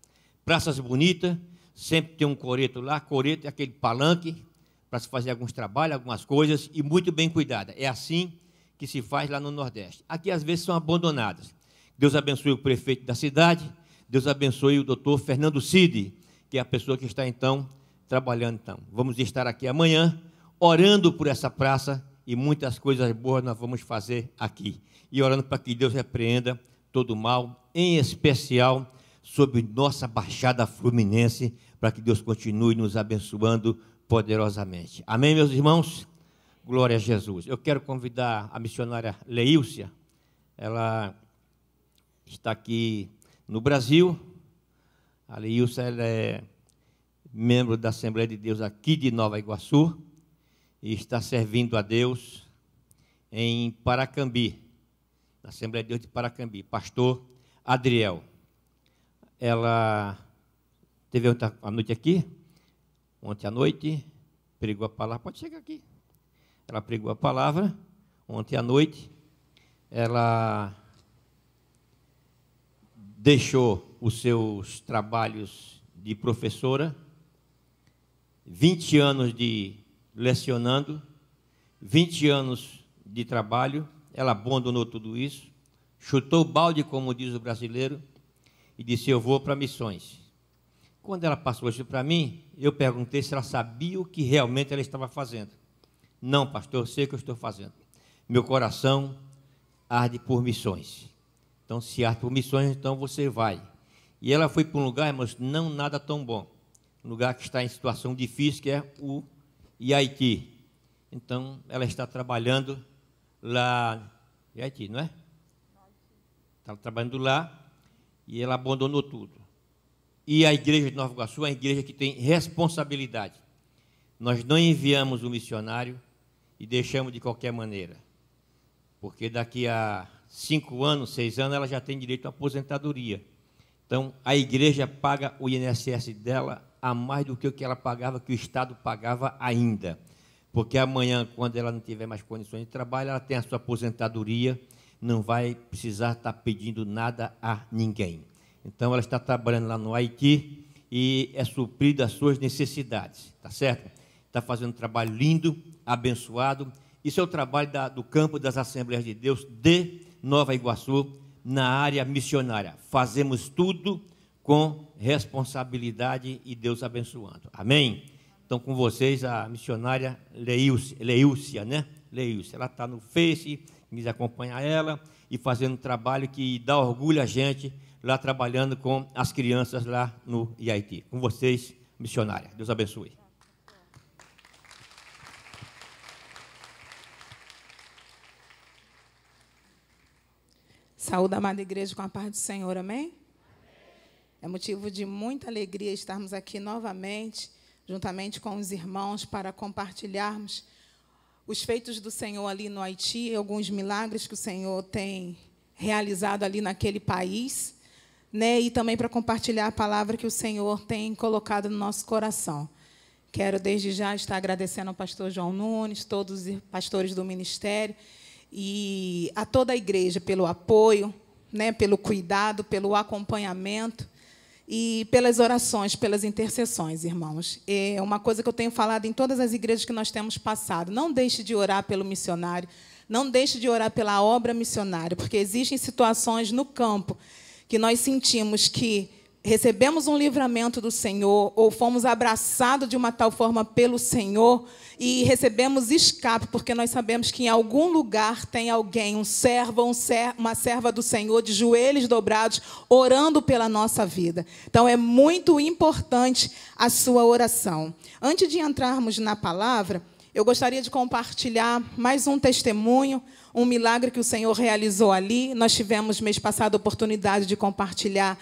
Praças bonitas, sempre tem um coreto lá. Coreto é aquele palanque para se fazer alguns trabalhos, algumas coisas, e muito bem cuidada. É assim que se faz lá no Nordeste. Aqui, às vezes, são abandonadas. Deus abençoe o prefeito da cidade, Deus abençoe o doutor Fernando Cid, que é a pessoa que está, então, trabalhando. Então, vamos estar aqui amanhã, orando por essa praça, e muitas coisas boas nós vamos fazer aqui. E orando para que Deus repreenda todo o mal, em especial sobre nossa Baixada Fluminense, para que Deus continue nos abençoando poderosamente. Amém, meus irmãos? Glória a Jesus. Eu quero convidar a missionária Leílcia. Ela está aqui no Brasil. A Leílcia, ela é membro da Assembleia de Deus aqui de Nova Iguaçu e está servindo a Deus em Paracambi, na Assembleia de Deus de Paracambi, pastor Adriel. Ela teve ontem à noite aqui, ontem à noite, pregou a palavra, pode chegar aqui. Ela pregou a palavra, ontem à noite, ela deixou os seus trabalhos de professora, 20 anos de lecionando, 20 anos de trabalho, ela abandonou tudo isso, chutou o balde, como diz o brasileiro, e disse, eu vou para missões. Quando ela passou isso para mim, eu perguntei se ela sabia o que realmente ela estava fazendo. Não, pastor, eu sei o que eu estou fazendo. Meu coração arde por missões. Então, se arde por missões, então você vai. E ela foi para um lugar, mas não nada tão bom. Um lugar que está em situação difícil, que é o Haiti. Então, ela está trabalhando lá em Haiti, não é? Está trabalhando lá e ela abandonou tudo. E a igreja de Nova Iguaçu é uma igreja que tem responsabilidade. Nós não enviamos o missionário e deixamos de qualquer maneira. Porque daqui a 5 anos, 6 anos, ela já tem direito à aposentadoria. Então, a igreja paga o INSS dela a mais do que o que ela pagava, que o Estado pagava ainda. Porque amanhã, quando ela não tiver mais condições de trabalho, ela tem a sua aposentadoria, não vai precisar estar pedindo nada a ninguém. Então, ela está trabalhando lá no Haiti e é suprida as suas necessidades, tá certo? Está fazendo um trabalho lindo, abençoado. Isso é o trabalho do campo das Assembleias de Deus de Nova Iguaçu, na área missionária. Fazemos tudo com responsabilidade e Deus abençoando. Amém? Então, com vocês, a missionária Leílcia, né? Leílcia, ela está no Face, quis acompanhar ela e fazendo um trabalho que dá orgulho a gente, lá trabalhando com as crianças lá no Haiti. Com vocês, missionária. Deus abençoe. Saúde, amada igreja, com a paz do Senhor, amém? É motivo de muita alegria estarmos aqui novamente, juntamente com os irmãos, para compartilharmos os feitos do Senhor ali no Haiti, alguns milagres que o Senhor tem realizado ali naquele país, né? E também para compartilhar a palavra que o Senhor tem colocado no nosso coração. Quero, desde já, estar agradecendo ao pastor João Nunes, todos os pastores do ministério, e a toda a igreja pelo apoio, né, pelo cuidado, pelo acompanhamento e pelas orações, pelas intercessões, irmãos. É uma coisa que eu tenho falado em todas as igrejas que nós temos passado. Não deixe de orar pelo missionário, não deixe de orar pela obra missionária, porque existem situações no campo que nós sentimos que recebemos um livramento do Senhor, ou fomos abraçados de uma tal forma pelo Senhor, e recebemos escape, porque nós sabemos que em algum lugar tem alguém, um servo ou uma serva do Senhor, de joelhos dobrados, orando pela nossa vida. Então, é muito importante a sua oração. Antes de entrarmos na palavra, eu gostaria de compartilhar mais um testemunho, um milagre que o Senhor realizou ali. Nós tivemos, mês passado, a oportunidade de compartilhar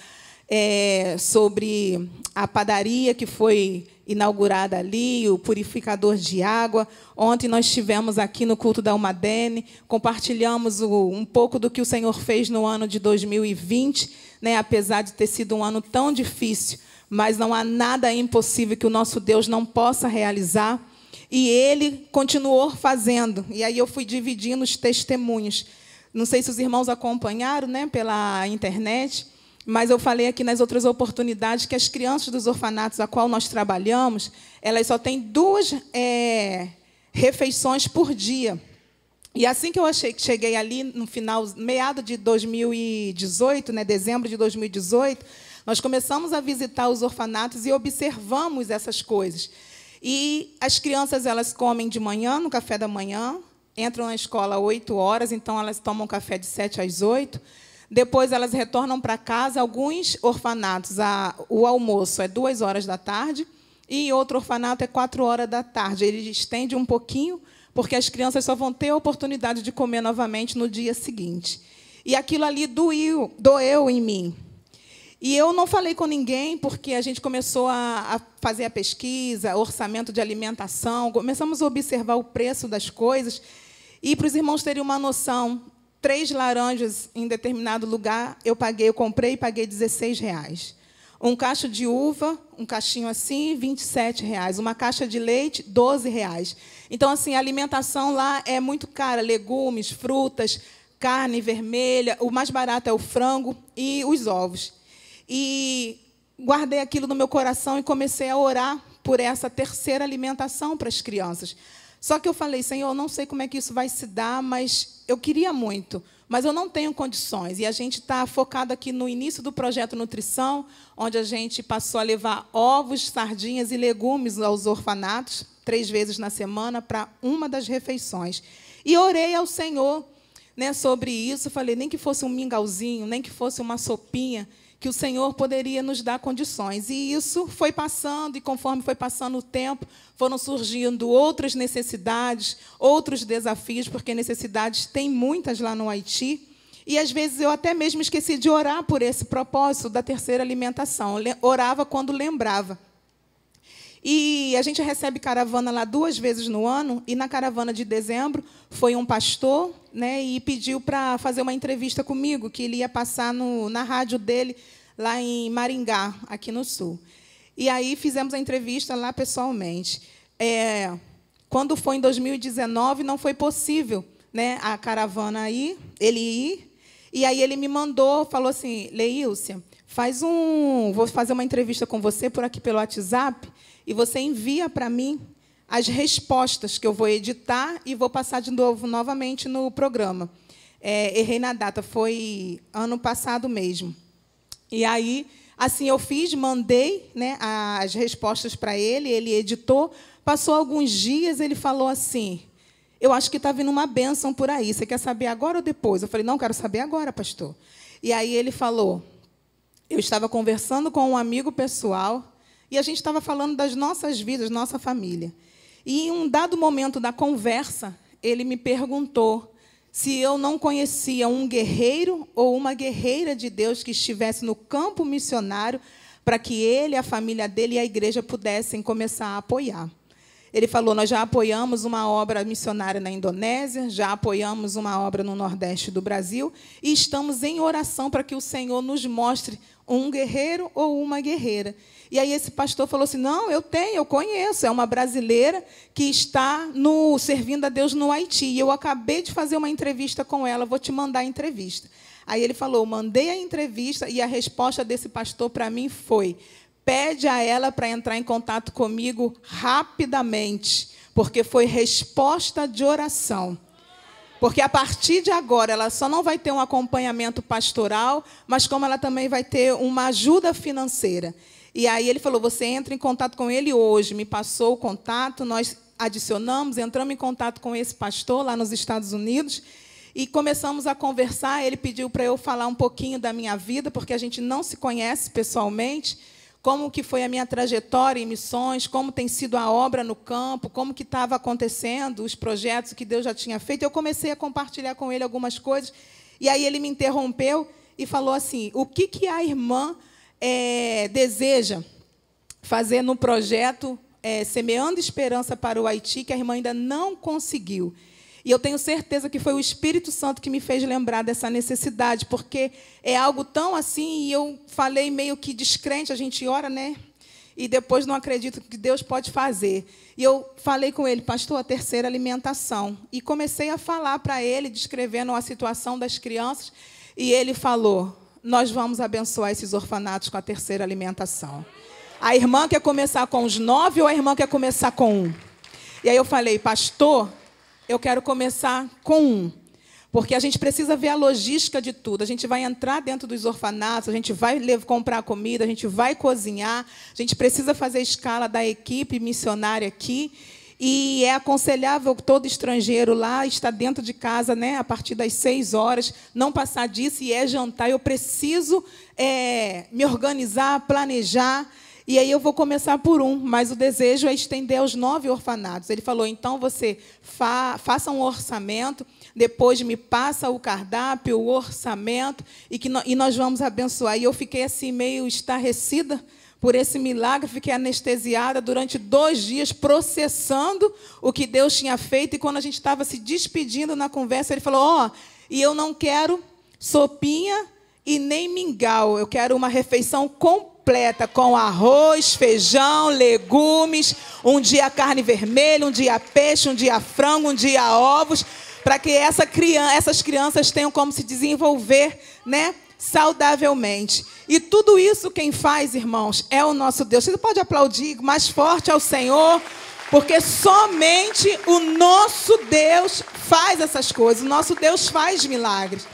sobre a padaria que foi inaugurada ali, o purificador de água. Ontem nós estivemos aqui no culto da Almadene, compartilhamos um pouco do que o Senhor fez no ano de 2020, né? Apesar de ter sido um ano tão difícil, mas não há nada impossível que o nosso Deus não possa realizar. E Ele continuou fazendo. E aí eu fui dividindo os testemunhos. Não sei se os irmãos acompanharam, né, pela internet, mas eu falei aqui nas outras oportunidades que as crianças dos orfanatos a qual nós trabalhamos, elas só têm 2 refeições por dia. E assim que eu cheguei ali, no final, meado de 2018, né, dezembro de 2018, nós começamos a visitar os orfanatos e observamos essas coisas. E as crianças, elas comem de manhã, no café da manhã, entram na escola às 8 horas, então elas tomam café de 7 às 8. Depois elas retornam para casa. Alguns orfanatos, o almoço é 2 horas da tarde, e outro orfanato é 4 horas da tarde. Ele estende um pouquinho, porque as crianças só vão ter a oportunidade de comer novamente no dia seguinte. E aquilo ali doeu em mim. E eu não falei com ninguém, porque a gente começou a fazer a pesquisa, orçamento de alimentação, começamos a observar o preço das coisas. E, para os irmãos terem uma noção, 3 laranjas em determinado lugar, eu comprei e paguei R$16. Um cacho de uva, um cachinho assim, R$27. Uma caixa de leite, R$12. Então, assim, a alimentação lá é muito cara. Legumes, frutas, carne vermelha. O mais barato é o frango e os ovos. E guardei aquilo no meu coração e comecei a orar por essa terceira alimentação para as crianças. Só que eu falei, Senhor, eu não sei como é que isso vai se dar, mas eu queria muito, mas eu não tenho condições. E a gente está focado aqui no início do projeto Nutrição, onde a gente passou a levar ovos, sardinhas e legumes aos orfanatos, 3 vezes na semana, para uma das refeições. E orei ao Senhor, né, sobre isso. Falei, nem que fosse um mingauzinho, nem que fosse uma sopinha, que o Senhor poderia nos dar condições. E isso foi passando, e conforme foi passando o tempo, foram surgindo outras necessidades, outros desafios, porque necessidades tem muitas lá no Haiti. E, às vezes, eu até mesmo esqueci de orar por esse propósito da terceira alimentação. Orava quando lembrava. E a gente recebe caravana lá 2 vezes no ano, e na caravana de dezembro foi um pastor, né, e pediu para fazer uma entrevista comigo, que ele ia passar na rádio dele, lá em Maringá, aqui no Sul. E aí fizemos a entrevista lá pessoalmente. Quando foi em 2019, não foi possível, né, a caravana ele ir, e aí ele me mandou, falou assim, Leílcia, vou fazer uma entrevista com você por aqui pelo WhatsApp, e você envia para mim as respostas que eu vou editar e vou passar de novo, novamente, no programa. Errei na data, foi ano passado mesmo. E aí, assim eu fiz, mandei, né, as respostas para ele, ele editou. Passou alguns dias, ele falou assim, eu acho que está vindo uma bênção por aí, você quer saber agora ou depois? Eu falei, não, quero saber agora, pastor. E aí ele falou, eu estava conversando com um amigo pessoal, e a gente estava falando das nossas vidas, nossa família. E, em um dado momento da conversa, ele me perguntou se eu não conhecia um guerreiro ou uma guerreira de Deus que estivesse no campo missionário para que ele, a família dele e a igreja pudessem começar a apoiar. Ele falou, nós já apoiamos uma obra missionária na Indonésia, já apoiamos uma obra no Nordeste do Brasil, e estamos em oração para que o Senhor nos mostre um guerreiro ou uma guerreira. E aí esse pastor falou assim, não, eu conheço, é uma brasileira que está servindo a Deus no Haiti. E eu acabei de fazer uma entrevista com ela, vou te mandar a entrevista. Aí ele falou, mandei a entrevista, e a resposta desse pastor para mim foi, pede a ela para entrar em contato comigo rapidamente, porque foi resposta de oração. Porque a partir de agora, ela só não vai ter um acompanhamento pastoral, mas como ela também vai ter uma ajuda financeira. E aí ele falou, você entra em contato com ele hoje. Me passou o contato, nós adicionamos, entramos em contato com esse pastor lá nos Estados Unidos e começamos a conversar. Ele pediu para eu falar um pouquinho da minha vida, porque a gente não se conhece pessoalmente, como que foi a minha trajetória em missões, como tem sido a obra no campo, como que estava acontecendo, os projetos que Deus já tinha feito. Eu comecei a compartilhar com ele algumas coisas, e aí ele me interrompeu e falou assim, o que a irmã deseja fazer no projeto Semeando Esperança para o Haiti, que a irmã ainda não conseguiu. E eu tenho certeza que foi o Espírito Santo que me fez lembrar dessa necessidade, porque é algo tão assim, e eu falei meio que descrente, a gente ora, né? E depois não acredito que Deus pode fazer. E eu falei com ele, pastor, a terceira alimentação. E comecei a falar para ele, descrevendo a situação das crianças, e ele falou, nós vamos abençoar esses orfanatos com a terceira alimentação. A irmã quer começar com os 9 ou a irmã quer começar com 1? E aí eu falei, pastor, eu quero começar com 1, porque a gente precisa ver a logística de tudo. A gente vai entrar dentro dos orfanatos, a gente vai comprar comida, a gente vai cozinhar, a gente precisa fazer a escala da equipe missionária aqui, e é aconselhável todo estrangeiro lá estar dentro de casa, né, a partir das 6 horas, não passar disso, e jantar. Eu preciso me organizar, planejar. E aí eu vou começar por 1, mas o desejo é estender aos 9 orfanatos. Ele falou, então você faça um orçamento, depois me passa o cardápio, o orçamento, e nós vamos abençoar. E eu fiquei assim meio estarrecida por esse milagre, fiquei anestesiada durante 2 dias, processando o que Deus tinha feito. E quando a gente estava se despedindo na conversa, ele falou, e eu não quero sopinha e nem mingau, eu quero uma refeição completa, com arroz, feijão, legumes, um dia carne vermelha, um dia peixe, um dia frango, um dia ovos, para que essas crianças tenham como se desenvolver, né, saudavelmente. E tudo isso quem faz, irmãos, é o nosso Deus. Você pode aplaudir mais forte ao Senhor, porque somente o nosso Deus faz essas coisas, o nosso Deus faz milagres.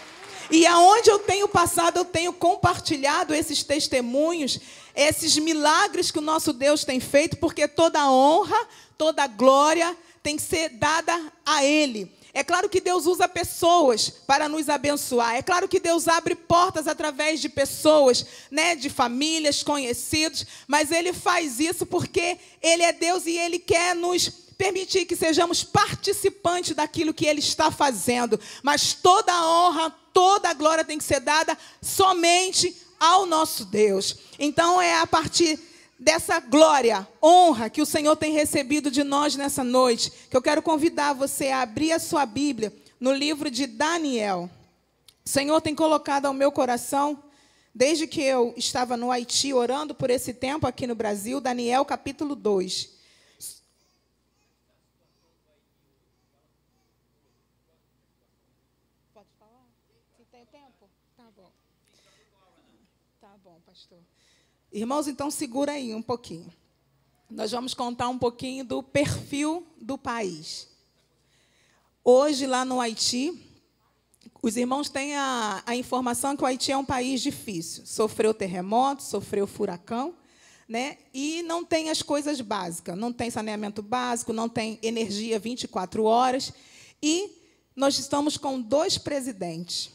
E aonde eu tenho passado, eu tenho compartilhado esses testemunhos, esses milagres que o nosso Deus tem feito, porque toda a honra, toda a glória tem que ser dada a Ele. É claro que Deus usa pessoas para nos abençoar. É claro que Deus abre portas através de pessoas, né, de famílias, conhecidos, mas Ele faz isso porque Ele é Deus e Ele quer nos permitir que sejamos participantes daquilo que Ele está fazendo. Mas toda a honra, toda a glória tem que ser dada somente ao nosso Deus. Então é a partir dessa glória, honra que o Senhor tem recebido de nós nessa noite, que eu quero convidar você a abrir a sua Bíblia no livro de Daniel. O Senhor tem colocado ao meu coração, desde que eu estava no Haiti, orando por esse tempo aqui no Brasil, Daniel capítulo 2. Pode falar? Se tem tempo? Tá bom. Tá bom, pastor. Irmãos, então segura aí um pouquinho. Nós vamos contar um pouquinho do perfil do país. Hoje, lá no Haiti, os irmãos têm a informação que o Haiti é um país difícil. Sofreu terremoto, sofreu furacão, né? E não tem as coisas básicas. Não tem saneamento básico, não tem energia 24 horas. E nós estamos com 2 presidentes.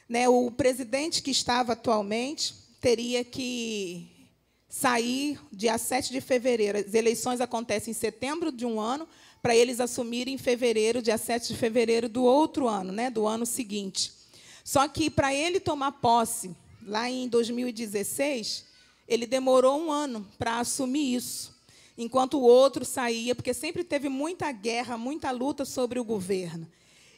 Né? O presidente que estava atualmente teria que sair dia 7 de fevereiro. As eleições acontecem em setembro de um ano, para eles assumirem em fevereiro, dia 7 de fevereiro do outro ano, né, do ano seguinte. Só que, para ele tomar posse, lá em 2016, ele demorou 1 ano para assumir isso, enquanto o outro saía, porque sempre teve muita guerra, muita luta sobre o governo.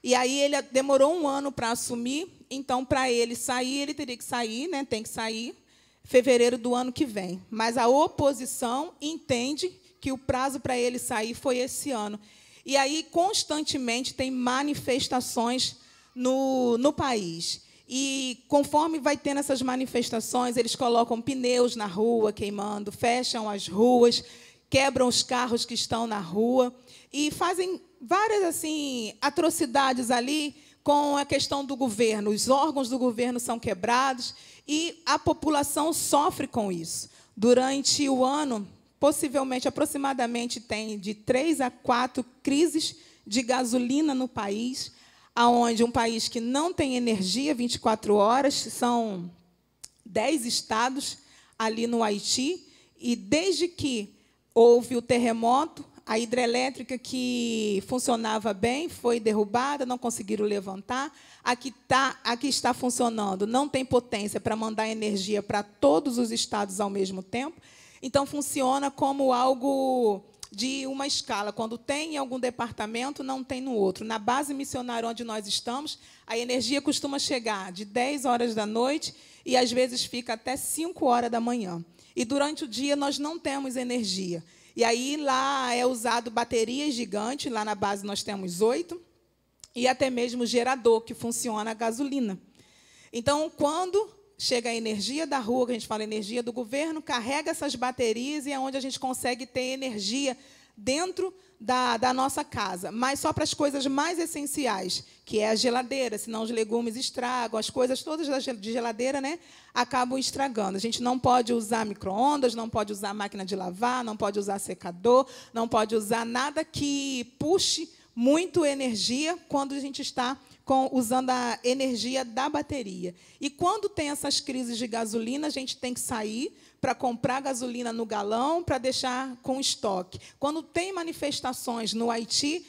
E aí ele demorou 1 ano para assumir, então, para ele sair, ele teria que sair, né, tem que sair, fevereiro do ano que vem. Mas a oposição entende que o prazo para ele sair foi esse ano. E aí, constantemente, tem manifestações no país. E, conforme vai tendo essas manifestações, eles colocam pneus na rua, queimando, fecham as ruas, quebram os carros que estão na rua e fazem várias assim atrocidades ali com a questão do governo. Os órgãos do governo são quebrados e a população sofre com isso. Durante o ano, possivelmente, aproximadamente, tem de 3 a 4 crises de gasolina no país, aonde um país que não tem energia 24 horas, são 10 estados ali no Haiti, e desde que houve o terremoto, a hidrelétrica que funcionava bem foi derrubada, não conseguiram levantar. Aqui está funcionando, não tem potência para mandar energia para todos os estados ao mesmo tempo. Então, funciona como algo de uma escala. Quando tem em algum departamento, não tem no outro. Na base missionária onde nós estamos, a energia costuma chegar de 10 horas da noite e, às vezes, fica até 5 horas da manhã. E, durante o dia, nós não temos energia. E aí, lá é usado baterias gigantes, lá na base nós temos 8, e até mesmo gerador, que funciona a gasolina. Então, quando chega a energia da rua, que a gente fala energia do governo, carrega essas baterias e é onde a gente consegue ter energia dentro da nossa casa, mas só para as coisas mais essenciais, que é a geladeira, senão os legumes estragam, as coisas todas de geladeira, né, acabam estragando. A gente não pode usar micro-ondas, não pode usar máquina de lavar, não pode usar secador, não pode usar nada que puxe muito energia quando a gente está usando a energia da bateria. E quando tem essas crises de gasolina, a gente tem que sair para comprar gasolina no galão, para deixar com estoque. Quando tem manifestações no Haiti,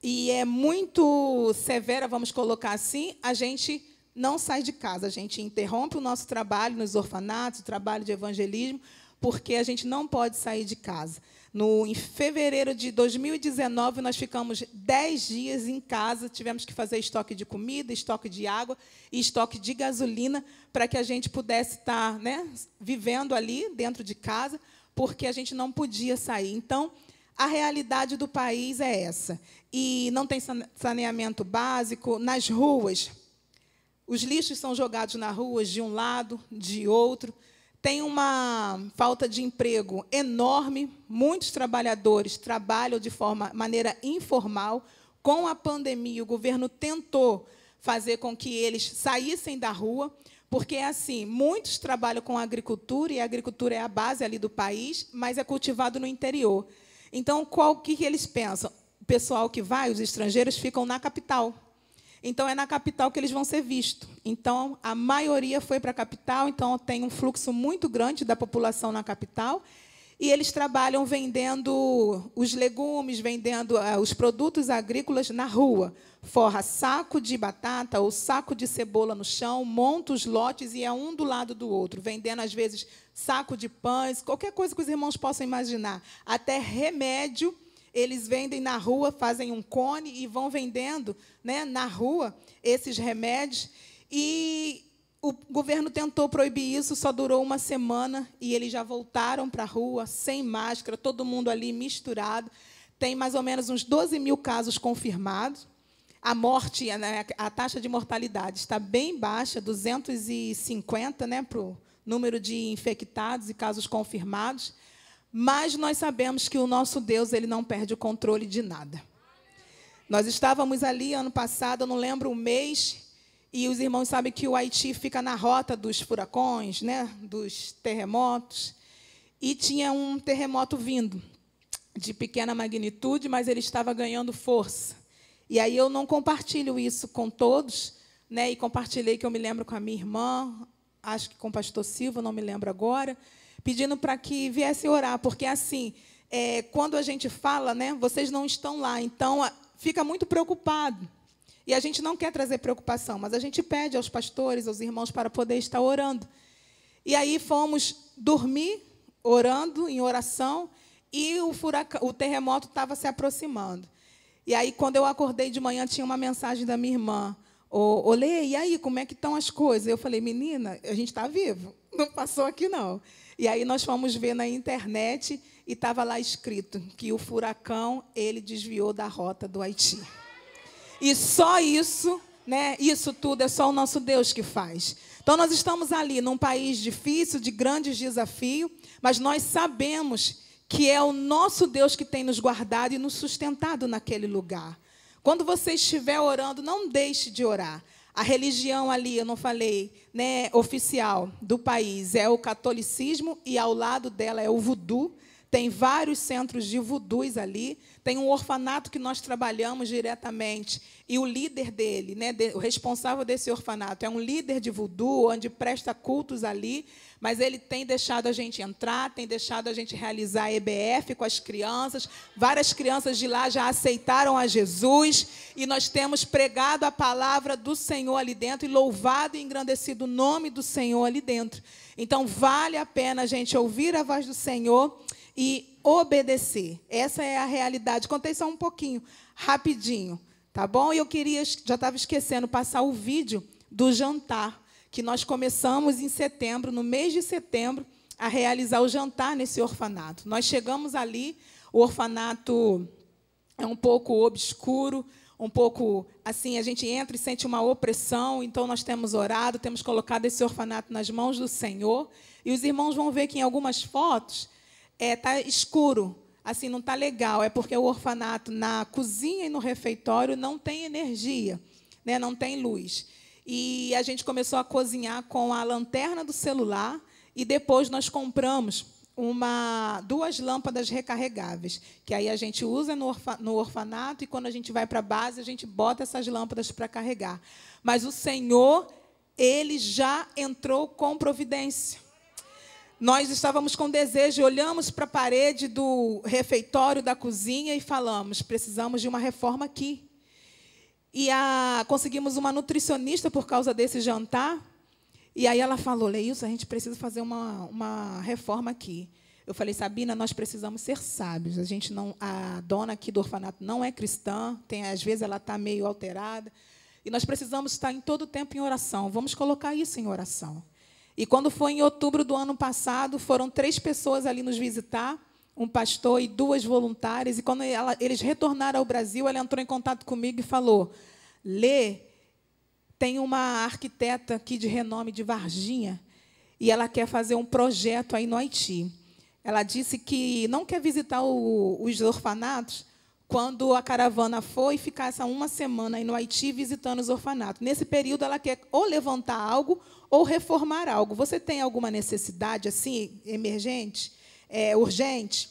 e é muito severa, vamos colocar assim, a gente não sai de casa, a gente interrompe o nosso trabalho nos orfanatos, o trabalho de evangelismo, porque a gente não pode sair de casa. Em fevereiro de 2019, nós ficamos 10 dias em casa, tivemos que fazer estoque de comida, estoque de água e estoque de gasolina para que a gente pudesse estar, né, vivendo ali dentro de casa, porque a gente não podia sair. Então, a realidade do país é essa. E não tem saneamento básico. Nas ruas, os lixos são jogados nas ruas de um lado, de outro. Tem uma falta de emprego enorme, muitos trabalhadores trabalham de maneira informal. Com a pandemia, o governo tentou fazer com que eles saíssem da rua, porque, assim, muitos trabalham com agricultura, e a agricultura é a base ali do país, mas é cultivado no interior. Então, o que eles pensam? O pessoal que vai, os estrangeiros, ficam na capital. Então, é na capital que eles vão ser vistos. Então, a maioria foi para a capital, então tem um fluxo muito grande da população na capital, e eles trabalham vendendo os legumes, vendendo os produtos agrícolas na rua. Forra saco de batata ou saco de cebola no chão, monta os lotes e é um do lado do outro, vendendo, às vezes, saco de pães, qualquer coisa que os irmãos possam imaginar, até remédio. Eles vendem na rua, fazem um cone e vão vendendo, né, na rua esses remédios. E o governo tentou proibir isso, só durou uma semana, e eles já voltaram para a rua, sem máscara, todo mundo ali misturado. Tem mais ou menos uns 12 mil casos confirmados. A morte, a taxa de mortalidade está bem baixa, 250, né, para o número de infectados e casos confirmados. Mas nós sabemos que o nosso Deus, ele não perde o controle de nada. Nós estávamos ali ano passado, eu não lembro o mês, e os irmãos sabem que o Haiti fica na rota dos furacões, né, dos terremotos, e tinha um terremoto vindo, de pequena magnitude, mas ele estava ganhando força. E aí eu não compartilho isso com todos, né, e compartilhei, que eu me lembro, com a minha irmã, acho que com o pastor Silva, não me lembro agora, pedindo para que viesse orar, porque, assim, quando a gente fala, né, vocês não estão lá, então fica muito preocupado. E a gente não quer trazer preocupação, mas a gente pede aos pastores, aos irmãos, para poder estar orando. E aí fomos dormir, orando, em oração, e o terremoto estava se aproximando. E aí, quando eu acordei de manhã, tinha uma mensagem da minha irmã: Olê, e aí, como é que estão as coisas? Eu falei: menina, a gente está vivo, não passou aqui, não. E aí nós fomos ver na internet e estava lá escrito que o furacão, ele desviou da rota do Haiti. E só isso, né, isso tudo é só o nosso Deus que faz. Então, nós estamos ali num país difícil, de grandes desafios, mas nós sabemos que é o nosso Deus que tem nos guardado e nos sustentado naquele lugar. Quando você estiver orando, não deixe de orar. A religião ali, eu não falei, né, oficial do país é o catolicismo e ao lado dela é o voodoo. Tem vários centros de voodoos ali. Tem um orfanato que nós trabalhamos diretamente. E o líder dele, né, o responsável desse orfanato, é um líder de voodoo, onde presta cultos ali. Mas ele tem deixado a gente entrar, tem deixado a gente realizar a EBF com as crianças. Várias crianças de lá já aceitaram a Jesus. E nós temos pregado a palavra do Senhor ali dentro e louvado e engrandecido o nome do Senhor ali dentro. Então, vale a pena a gente ouvir a voz do Senhor e obedecer. Essa é a realidade. Contei só um pouquinho, rapidinho, tá bom? E eu queria, já estava esquecendo, passar o vídeo do jantar, que nós começamos em setembro, no mês de setembro, a realizar o jantar nesse orfanato. Nós chegamos ali, o orfanato é um pouco obscuro, um pouco assim, a gente entra e sente uma opressão, então nós temos orado, temos colocado esse orfanato nas mãos do Senhor, e os irmãos vão ver que em algumas fotos está escuro, assim, não está legal, é porque o orfanato na cozinha e no refeitório não tem energia, né, não tem luz. E a gente começou a cozinhar com a lanterna do celular e depois nós compramos duas lâmpadas recarregáveis, que aí a gente usa no orfanato e quando a gente vai para a base, a gente bota essas lâmpadas para carregar. Mas o Senhor, Ele já entrou com providência. Nós estávamos com desejo, olhamos para a parede do refeitório, da cozinha e falamos, precisamos de uma reforma aqui. E conseguimos uma nutricionista por causa desse jantar. E aí ela falou, Leilson, a gente precisa fazer uma reforma aqui. Eu falei, Sabina, nós precisamos ser sábios. A dona aqui do orfanato não é cristã, às vezes ela está meio alterada. E nós precisamos estar em todo o tempo em oração. Vamos colocar isso em oração. E quando foi em outubro do ano passado, foram 3 pessoas ali nos visitar, um pastor e 2 voluntárias. E quando eles retornaram ao Brasil, ela entrou em contato comigo e falou, Lê, tem uma arquiteta aqui de renome de Varginha, e ela quer fazer um projeto aí no Haiti. Ela disse que não quer visitar os orfanatos quando a caravana for e ficar uma semana aí no Haiti visitando os orfanatos. Nesse período, ela quer ou levantar algo ou reformar algo. Você tem alguma necessidade assim, emergente, urgente?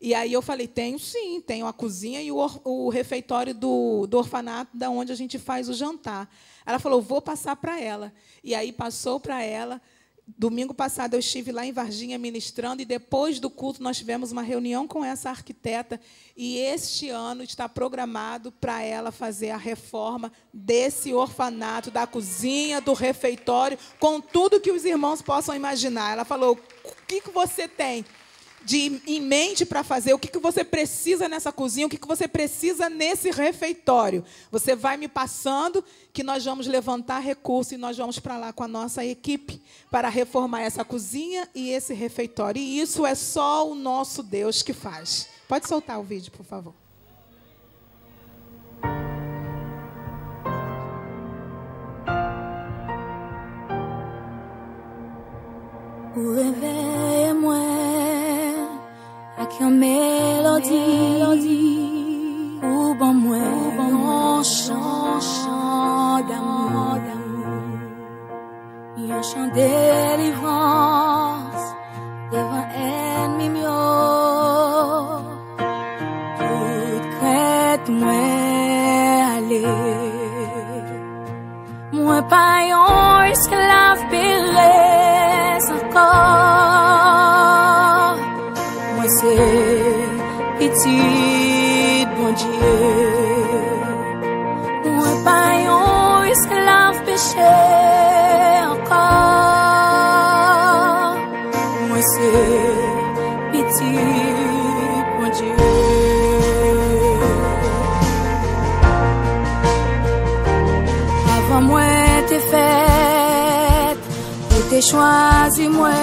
E aí eu falei, tenho sim, tenho a cozinha e o refeitório do orfanato, da onde a gente faz o jantar. Ela falou, vou passar para ela. E aí passou para ela. Domingo passado eu estive lá em Varginha ministrando e depois do culto nós tivemos uma reunião com essa arquiteta e este ano está programado para ela fazer a reforma desse orfanato, da cozinha, do refeitório, com tudo que os irmãos possam imaginar. Ela falou, o que você tem em mente para fazer, o que você precisa nessa cozinha, o que você precisa nesse refeitório. Você vai me passando que nós vamos levantar recursos e nós vamos para lá com a nossa equipe para reformar essa cozinha e esse refeitório. E isso é só o nosso Deus que faz. Pode soltar o vídeo, por favor. Réveille-moi avec une mélodie, ou bon moi, un chant d'amour, un chant de délivrance devant ennemi mio. Toute crête moi aller, moi pas un esclave péresse encore. Moi c'est petit bon Dieu, moi pas un esclave péché encore. Moi c'est petit bon Dieu. Avant moi t'es faite, ou t'es choisi moi.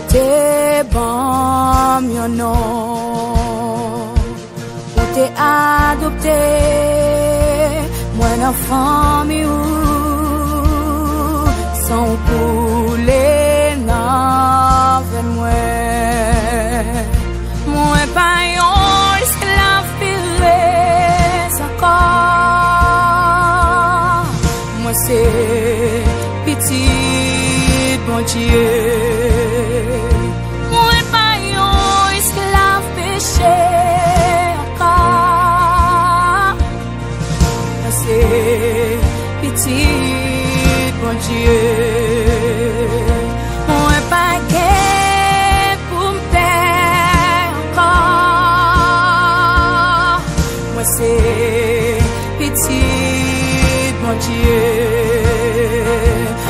T'es bon, mon nom, ou t'es adopté, moi l'enfant mi ou, sans couler, non, vers moi. bon Dieu. Moi pas un esclave péché encore. C'est petit bon Dieu. Moi pas guère pour me perdre encore. Moi c'est petit bon Dieu.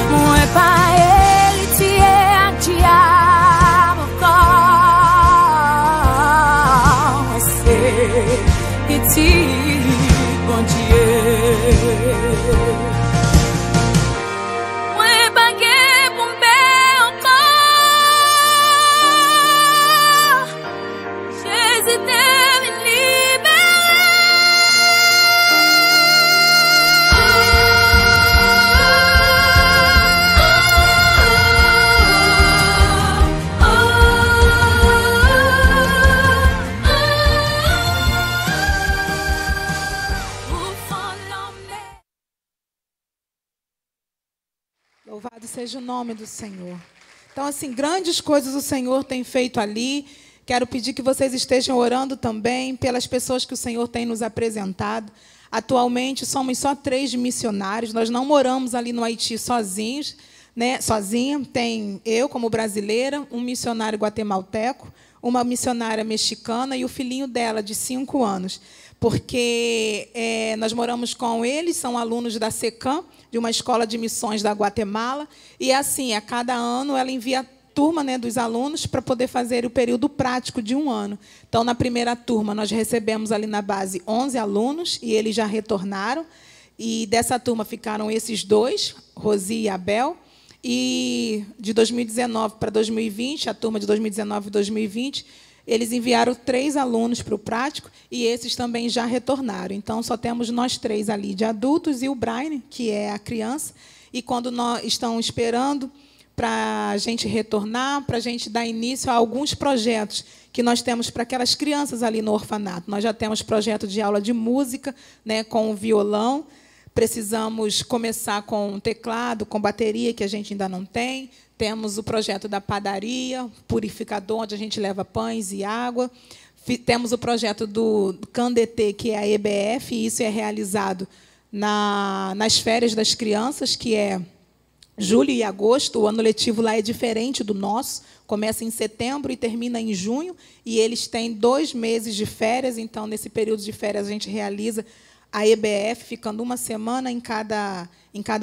Moi pas héritier à diable encore. Moi c'est petit bon Dieu. Moi pas guère pour me perdre encore. Jésus t'aime Louvado seja o nome do Senhor. Então, assim, grandes coisas o Senhor tem feito ali. Quero pedir que vocês estejam orando também pelas pessoas que o Senhor tem nos apresentado. Atualmente, somos só 3 missionários. Nós não moramos ali no Haiti sozinhos, né? Sozinha. Tem eu, como brasileira, um missionário guatemalteco, uma missionária mexicana e o filhinho dela, de 5 anos. Porque nós moramos com eles, são alunos da SECAM, de uma escola de missões da Guatemala. E, assim, a cada ano, ela envia a turma, né, dos alunos para poder fazer o período prático de 1 ano. Então, na primeira turma, nós recebemos ali na base 11 alunos, e eles já retornaram. E dessa turma ficaram esses 2, Rosi e Abel. E de 2019 para 2020, a turma de 2019 e 2020, eles enviaram 3 alunos para o prático e esses também já retornaram. Então, só temos nós 3 ali de adultos e o Brian, que é a criança. E quando nós estamos esperando para a gente retornar, para a gente dar início a alguns projetos que nós temos para aquelas crianças ali no orfanato. Nós já temos projeto de aula de música, né, com o violão. Precisamos começar com teclado, com bateria, que a gente ainda não tem. Temos o projeto da padaria, purificador, onde a gente leva pães e água. Temos o projeto do CANDET, que é a EBF, e isso é realizado nas férias das crianças, que é julho e agosto. O ano letivo lá é diferente do nosso. Começa em setembro e termina em junho. E eles têm 2 meses de férias. Então, nesse período de férias, a gente realiza a EBF, ficando 1 semana em cada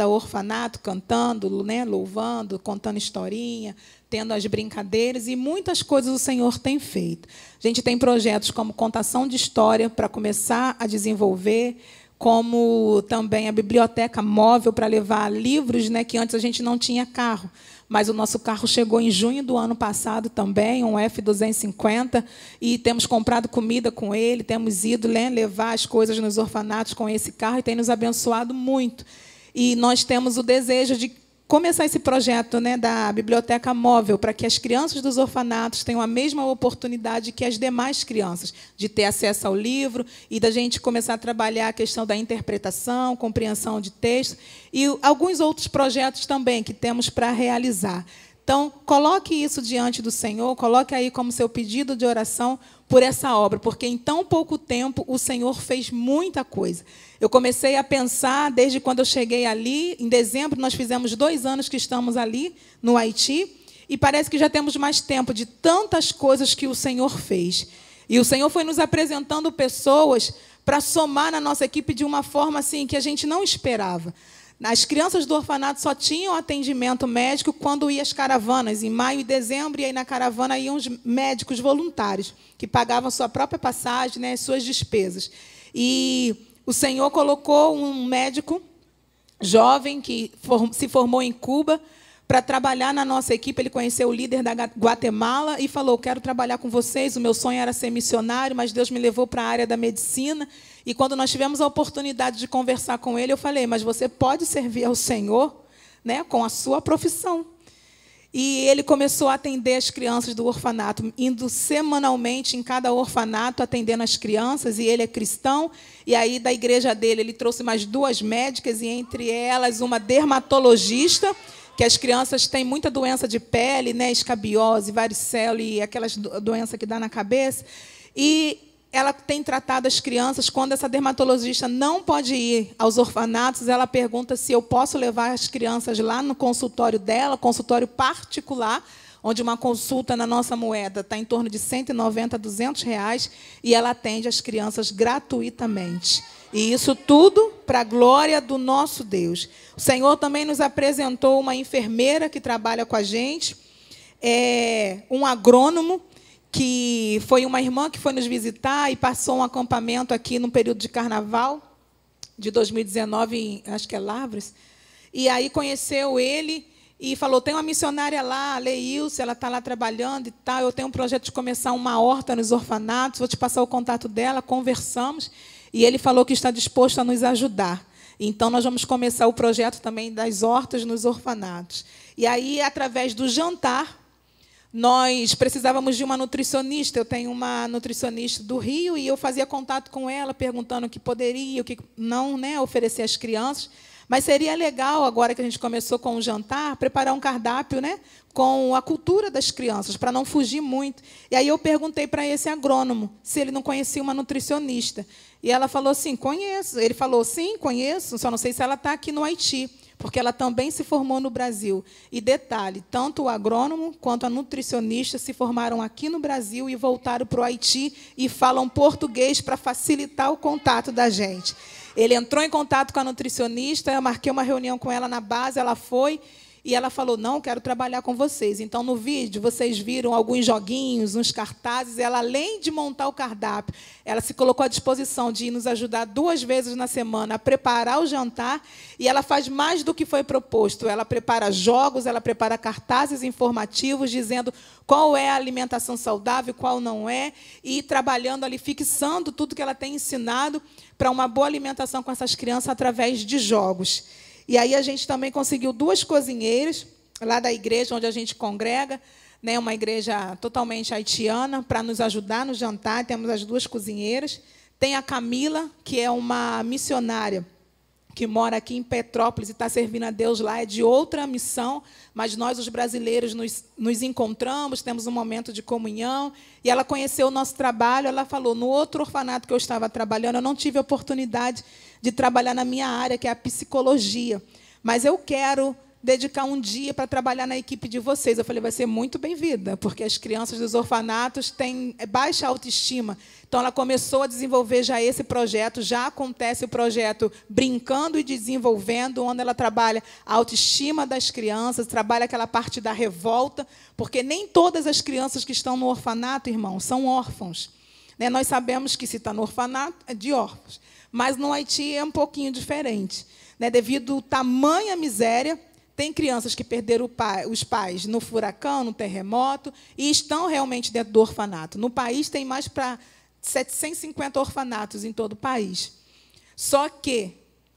orfanato, cantando, né, louvando, contando historinha, tendo as brincadeiras, e muitas coisas o Senhor tem feito. A gente tem projetos como contação de história para começar a desenvolver, como também a biblioteca móvel para levar livros, né, que antes a gente não tinha carro. Mas o nosso carro chegou em junho do ano passado também, um F250, e temos comprado comida com ele, temos ido, né, levar as coisas nos orfanatos com esse carro, e tem nos abençoado muito. E nós temos o desejo de começar esse projeto, né, da biblioteca móvel, para que as crianças dos orfanatos tenham a mesma oportunidade que as demais crianças, de ter acesso ao livro e da gente começar a trabalhar a questão da interpretação, compreensão de texto e alguns outros projetos também que temos para realizar. Então, coloque isso diante do Senhor, coloque aí como seu pedido de oração por essa obra, porque em tão pouco tempo o Senhor fez muita coisa. Eu comecei a pensar, desde quando eu cheguei ali, em dezembro, nós fizemos 2 anos que estamos ali, no Haiti, e parece que já temos mais tempo de tantas coisas que o Senhor fez. E o Senhor foi nos apresentando pessoas para somar na nossa equipe de uma forma assim que a gente não esperava. As crianças do orfanato só tinham atendimento médico quando iam as caravanas, em maio e dezembro, e aí na caravana iam os médicos voluntários, que pagavam a sua própria passagem, né, as suas despesas. E o Senhor colocou um médico jovem que se formou em Cuba para trabalhar na nossa equipe. Ele conheceu o líder da Guatemala e falou: quero trabalhar com vocês, o meu sonho era ser missionário, mas Deus me levou para a área da medicina. E quando nós tivemos a oportunidade de conversar com ele, eu falei: mas você pode servir ao Senhor, né, com a sua profissão. E ele começou a atender as crianças do orfanato, indo semanalmente em cada orfanato, atendendo as crianças, e ele é cristão. E aí, da igreja dele, ele trouxe mais 2 médicas, e entre elas uma dermatologista, que as crianças têm muita doença de pele, né, escabiose, varicela e aquelas doenças que dá na cabeça. E ela tem tratado as crianças. Quando essa dermatologista não pode ir aos orfanatos, ela pergunta se eu posso levar as crianças lá no consultório dela, consultório particular, onde uma consulta na nossa moeda está em torno de R$190 a R$200, e ela atende as crianças gratuitamente. E isso tudo para a glória do nosso Deus. O Senhor também nos apresentou uma enfermeira que trabalha com a gente, um agrônomo, que foi uma irmã que foi nos visitar e passou um acampamento aqui no período de carnaval de 2019, em, acho que é Lavras. E aí conheceu ele e falou, tem uma missionária lá, a Leilce, ela está lá trabalhando e tal, eu tenho um projeto de começar uma horta nos orfanatos, vou te passar o contato dela, conversamos, e ele falou que está disposto a nos ajudar. Então, nós vamos começar o projeto também das hortas nos orfanatos. E aí, através do jantar, nós precisávamos de uma nutricionista. Eu tenho uma nutricionista do Rio e eu fazia contato com ela, perguntando o que poderia, o que não, né, oferecer às crianças. Mas seria legal, agora que a gente começou com o jantar, preparar um cardápio, né, com a cultura das crianças, para não fugir muito. E aí eu perguntei para esse agrônomo se ele não conhecia uma nutricionista. E ela falou assim, conheço. Ele falou, sim, conheço, só não sei se ela está aqui no Haiti, porque ela também se formou no Brasil. E detalhe, tanto o agrônomo quanto a nutricionista se formaram aqui no Brasil e voltaram para o Haiti e falam português para facilitar o contato da gente. Ele entrou em contato com a nutricionista, eu marquei uma reunião com ela na base, ela foi, e ela falou, não, quero trabalhar com vocês. Então, no vídeo, vocês viram alguns joguinhos, uns cartazes. Ela, além de montar o cardápio, ela se colocou à disposição de nos ajudar 2 vezes na semana a preparar o jantar, e ela faz mais do que foi proposto. Ela prepara jogos, ela prepara cartazes informativos, dizendo qual é a alimentação saudável, qual não é, e trabalhando ali, fixando tudo que ela tem ensinado para uma boa alimentação com essas crianças através de jogos. E aí a gente também conseguiu 2 cozinheiras lá da igreja onde a gente congrega, né, uma igreja totalmente haitiana, para nos ajudar no jantar. Temos as 2 cozinheiras. Tem a Camila, que é uma missionária que mora aqui em Petrópolis e está servindo a Deus lá, é de outra missão, mas nós, os brasileiros, nos encontramos, temos um momento de comunhão, e ela conheceu o nosso trabalho. Ela falou, no outro orfanato que eu estava trabalhando, eu não tive a oportunidade de trabalhar na minha área, que é a psicologia, mas eu quero dedicar um dia para trabalhar na equipe de vocês. Eu falei, vai ser muito bem-vinda, porque as crianças dos orfanatos têm baixa autoestima. Então, ela começou a desenvolver já esse projeto, já acontece o projeto Brincando e Desenvolvendo, onde ela trabalha a autoestima das crianças, trabalha aquela parte da revolta, porque nem todas as crianças que estão no orfanato, irmão, são órfãos. Né? Nós sabemos que, se está no orfanato, é de órfãos. Mas no Haiti é um pouquinho diferente. Né? Devido à tamanha miséria, tem crianças que perderam os pais no furacão, no terremoto, e estão realmente dentro do orfanato. No país, tem mais para 750 orfanatos em todo o país. Só que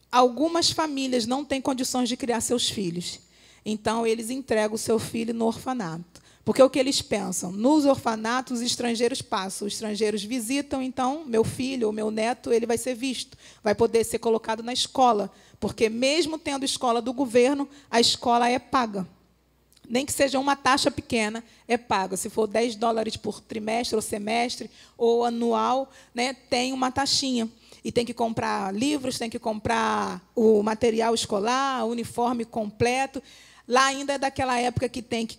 algumas famílias não têm condições de criar seus filhos. Então, eles entregam o seu filho no orfanato. Porque o que eles pensam? Nos orfanatos, os estrangeiros passam, os estrangeiros visitam, então, meu filho ou meu neto, ele vai ser visto, vai poder ser colocado na escola, porque, mesmo tendo escola do governo, a escola é paga. Nem que seja uma taxa pequena, é paga. Se for $10 por trimestre, ou semestre, ou anual, né, tem uma taxinha. E tem que comprar livros, tem que comprar o material escolar, o uniforme completo. Lá ainda é daquela época que tem que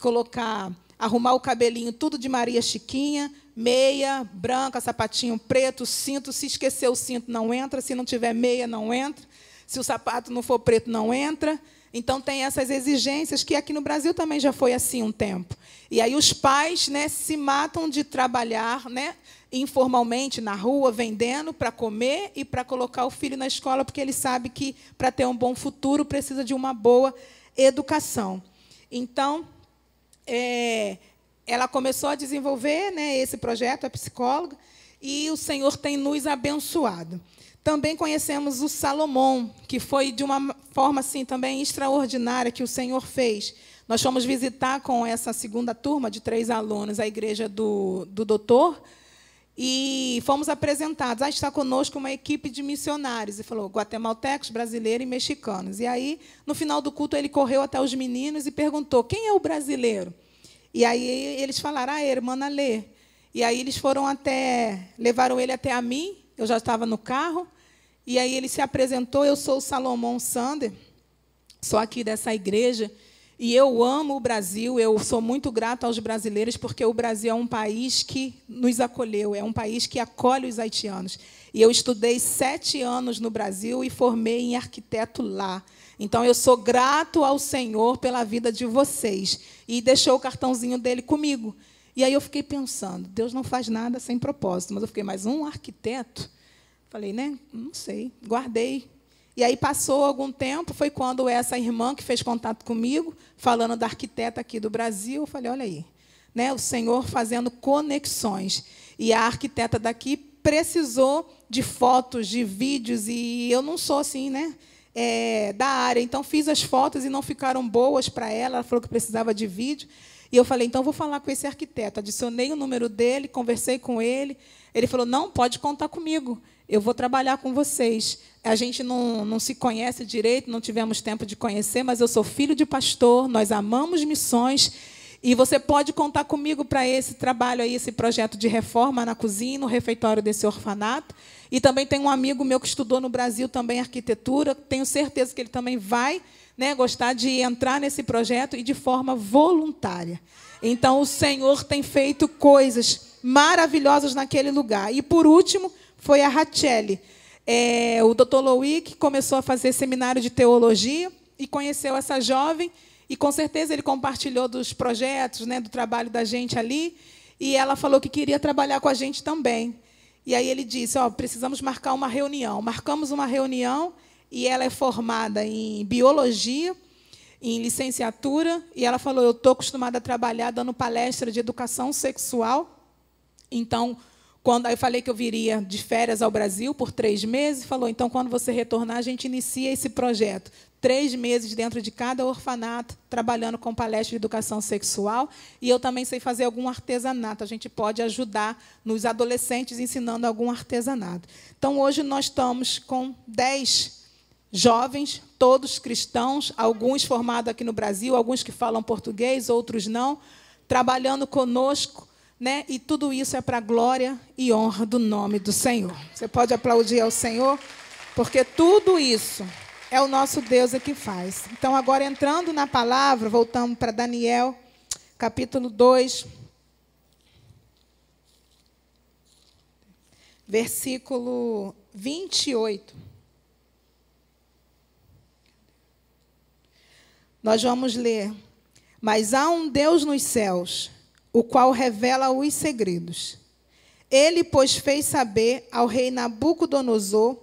arrumar o cabelinho tudo de Maria Chiquinha, meia branca, sapatinho preto, cinto. Se esquecer o cinto, não entra. Se não tiver meia, não entra. Se o sapato não for preto, não entra. Então, tem essas exigências, que aqui no Brasil também já foi assim um tempo. E aí os pais, né, se matam de trabalhar, né, informalmente na rua, vendendo para comer e para colocar o filho na escola, porque ele sabe que, para ter um bom futuro, precisa de uma boa educação. Então, ela começou a desenvolver, né, esse projeto, a psicóloga, e o Senhor tem nos abençoado. Também conhecemos o Salomão, que foi de uma forma assim também extraordinária que o Senhor fez. Nós fomos visitar com essa segunda turma de 3 alunos a igreja do doutor, e fomos apresentados. Está conosco uma equipe de missionários. E falou, guatemaltecos, brasileiros e mexicanos. E aí, no final do culto, ele correu até os meninos e perguntou, quem é o brasileiro? E aí eles falaram, a irmã Lê. E aí eles levaram ele até a mim, eu já estava no carro, e aí ele se apresentou, eu sou o Salomão Sander, sou aqui dessa igreja, e eu amo o Brasil, eu sou muito grato aos brasileiros, porque o Brasil é um país que nos acolheu, é um país que acolhe os haitianos. E eu estudei 7 anos no Brasil e formei em arquiteto lá. Então, eu sou grato ao Senhor pela vida de vocês. E deixou o cartãozinho dele comigo. E aí eu fiquei pensando, Deus não faz nada sem propósito. Mas eu fiquei, mas um arquiteto? Falei, né? Não sei, guardei. E aí passou algum tempo, foi quando essa irmã que fez contato comigo, falando da arquiteta aqui do Brasil, eu falei, olha aí, né, o Senhor fazendo conexões. E a arquiteta daqui precisou de fotos, de vídeos, e eu não sou assim, né, da área. Então, fiz as fotos e não ficaram boas para ela, ela falou que precisava de vídeo. E eu falei, então, vou falar com esse arquiteto. Adicionei o número dele, conversei com ele. Ele falou, não, pode contar comigo. Eu vou trabalhar com vocês. A gente não se conhece direito, não tivemos tempo de conhecer, mas eu sou filho de pastor, nós amamos missões, e você pode contar comigo para esse trabalho aí, esse projeto de reforma na cozinha, no refeitório desse orfanato. E também tem um amigo meu que estudou no Brasil também arquitetura, tenho certeza que ele também vai, né, gostar de entrar nesse projeto e de forma voluntária. Então, o Senhor tem feito coisas maravilhosas naquele lugar. E, por último, foi a Rachele. O Dr. Loic começou a fazer seminário de teologia e conheceu essa jovem, e, com certeza, ele compartilhou dos projetos, né, do trabalho da gente ali, e ela falou que queria trabalhar com a gente também. E aí ele disse, precisamos marcar uma reunião. Marcamos uma reunião, e ela é formada em biologia, em licenciatura, e ela falou, eu estou acostumada a trabalhar dando palestra de educação sexual. Então, quando eu falei que eu viria de férias ao Brasil por 3 meses, falou, então, quando você retornar, a gente inicia esse projeto. 3 meses dentro de cada orfanato, trabalhando com palestra de educação sexual, e eu também sei fazer algum artesanato. A gente pode ajudar nos adolescentes ensinando algum artesanato. Então, hoje, nós estamos com 10 jovens, todos cristãos, alguns formados aqui no Brasil, alguns que falam português, outros não, trabalhando conosco, né? E tudo isso é para a glória e honra do nome do Senhor. Você pode aplaudir ao Senhor, porque tudo isso é o nosso Deus que faz. Então, agora, entrando na palavra, voltamos para Daniel, capítulo 2, versículo 28. Nós vamos ler. Mas há um Deus nos céus, o qual revela os segredos. Ele, pois, fez saber ao rei Nabucodonosor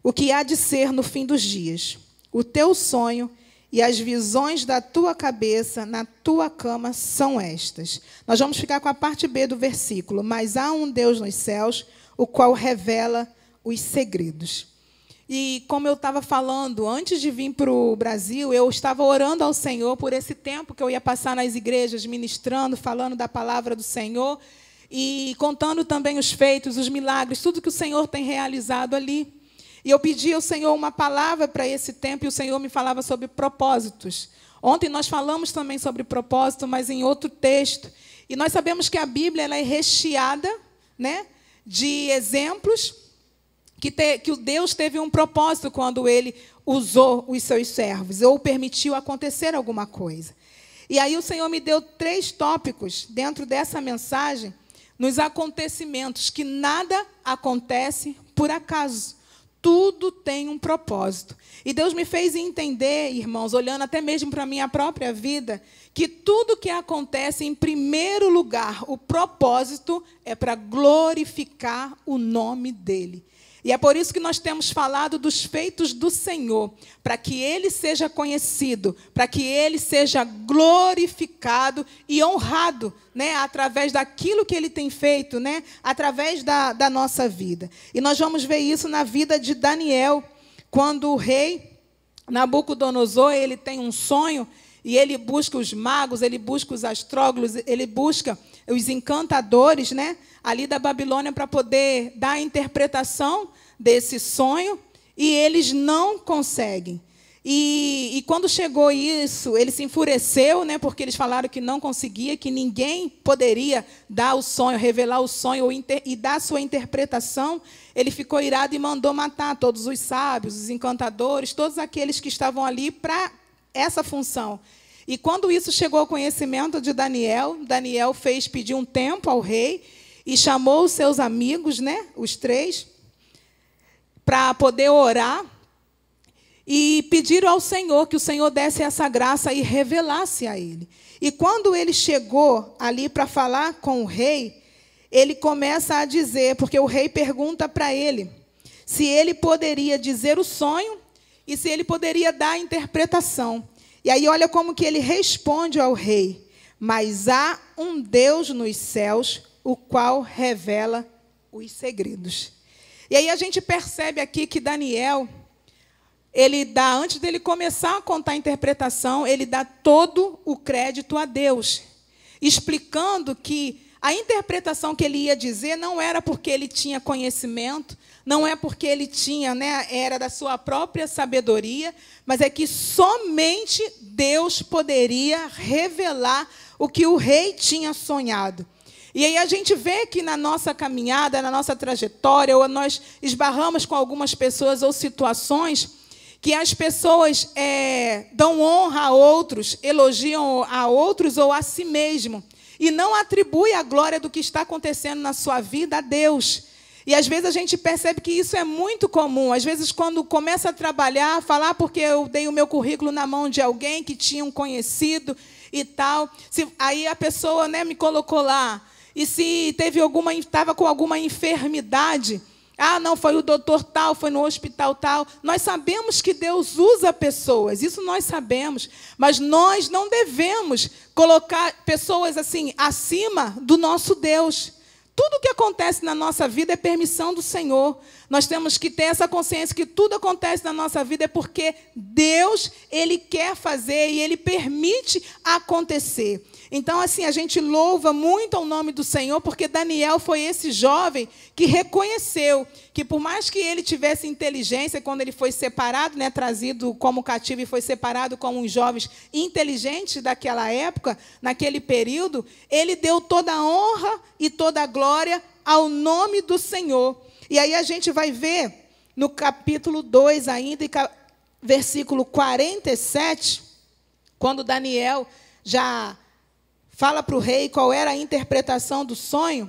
o que há de ser no fim dos dias. O teu sonho e as visões da tua cabeça na tua cama são estas. Nós vamos ficar com a parte B do versículo. Mas há um Deus nos céus, o qual revela os segredos. E, como eu estava falando, antes de vir para o Brasil, eu estava orando ao Senhor por esse tempo que eu ia passar nas igrejas, ministrando, falando da palavra do Senhor e contando também os feitos, os milagres, tudo que o Senhor tem realizado ali. E eu pedi ao Senhor uma palavra para esse tempo, e o Senhor me falava sobre propósitos. Ontem nós falamos também sobre propósito, mas em outro texto. E nós sabemos que a Bíblia ela é recheada, né, de exemplos que o Deus teve um propósito quando Ele usou os seus servos, ou permitiu acontecer alguma coisa. E aí o Senhor me deu 3 tópicos dentro dessa mensagem, nos acontecimentos, que nada acontece por acaso. Tudo tem um propósito. E Deus me fez entender, irmãos, olhando até mesmo para a minha própria vida, que tudo que acontece, em primeiro lugar, o propósito é para glorificar o nome dEle. E é por isso que nós temos falado dos feitos do Senhor, para que Ele seja conhecido, para que Ele seja glorificado e honrado, né, através daquilo que Ele tem feito, né, através da nossa vida. E nós vamos ver isso na vida de Daniel, quando o rei Nabucodonosor ele tem um sonho, e ele busca os magos, ele busca os astróglifos, ele busca os encantadores, né, ali da Babilônia para poder dar a interpretação desse sonho, e eles não conseguem. E quando chegou isso, ele se enfureceu, né, porque eles falaram que não conseguia, que ninguém poderia dar o sonho, revelar o sonho e dar sua interpretação. Ele ficou irado e mandou matar todos os sábios, os encantadores, todos aqueles que estavam ali para essa função. E quando isso chegou ao conhecimento de Daniel, Daniel pediu um tempo ao rei e chamou os seus amigos, né, os 3, para poder orar. E pediram ao Senhor que o Senhor desse essa graça e revelasse a ele. E quando ele chegou ali para falar com o rei, ele começa a dizer, porque o rei pergunta para ele se ele poderia dizer o sonho e se ele poderia dar a interpretação. E aí olha como que ele responde ao rei: mas há um Deus nos céus, o qual revela os segredos. E aí a gente percebe aqui que Daniel, ele dá, antes dele começar a contar a interpretação, ele dá todo o crédito a Deus, explicando que a interpretação que ele ia dizer não era porque ele tinha conhecimento, não é porque ele tinha, né, era da sua própria sabedoria, mas é que somente Deus poderia revelar o que o rei tinha sonhado. E aí a gente vê que na nossa caminhada, na nossa trajetória, ou nós esbarramos com algumas pessoas ou situações que as pessoas dão honra a outros, elogiam a outros ou a si mesmo, e não atribui a glória do que está acontecendo na sua vida a Deus. E às vezes a gente percebe que isso é muito comum. Às vezes, quando começa a trabalhar, falar porque eu dei o meu currículo na mão de alguém que tinha um conhecido e tal, aí a pessoa, né, me colocou lá, e se estava com alguma enfermidade, ah, não, foi o doutor tal, foi no hospital tal. Nós sabemos que Deus usa pessoas, isso nós sabemos, mas nós não devemos colocar pessoas assim acima do nosso Deus. Tudo que acontece na nossa vida é permissão do Senhor. Nós temos que ter essa consciência que tudo acontece na nossa vida é porque Deus, Ele quer fazer e Ele permite acontecer. Então, assim, a gente louva muito ao nome do Senhor, porque Daniel foi esse jovem que reconheceu que, por mais que ele tivesse inteligência, quando ele foi separado, né, trazido como cativo e foi separado como uns jovens inteligentes daquela época, naquele período, ele deu toda a honra e toda a glória ao nome do Senhor. E aí a gente vai ver no capítulo 2 ainda, versículo 47, quando Daniel já fala para o rei qual era a interpretação do sonho,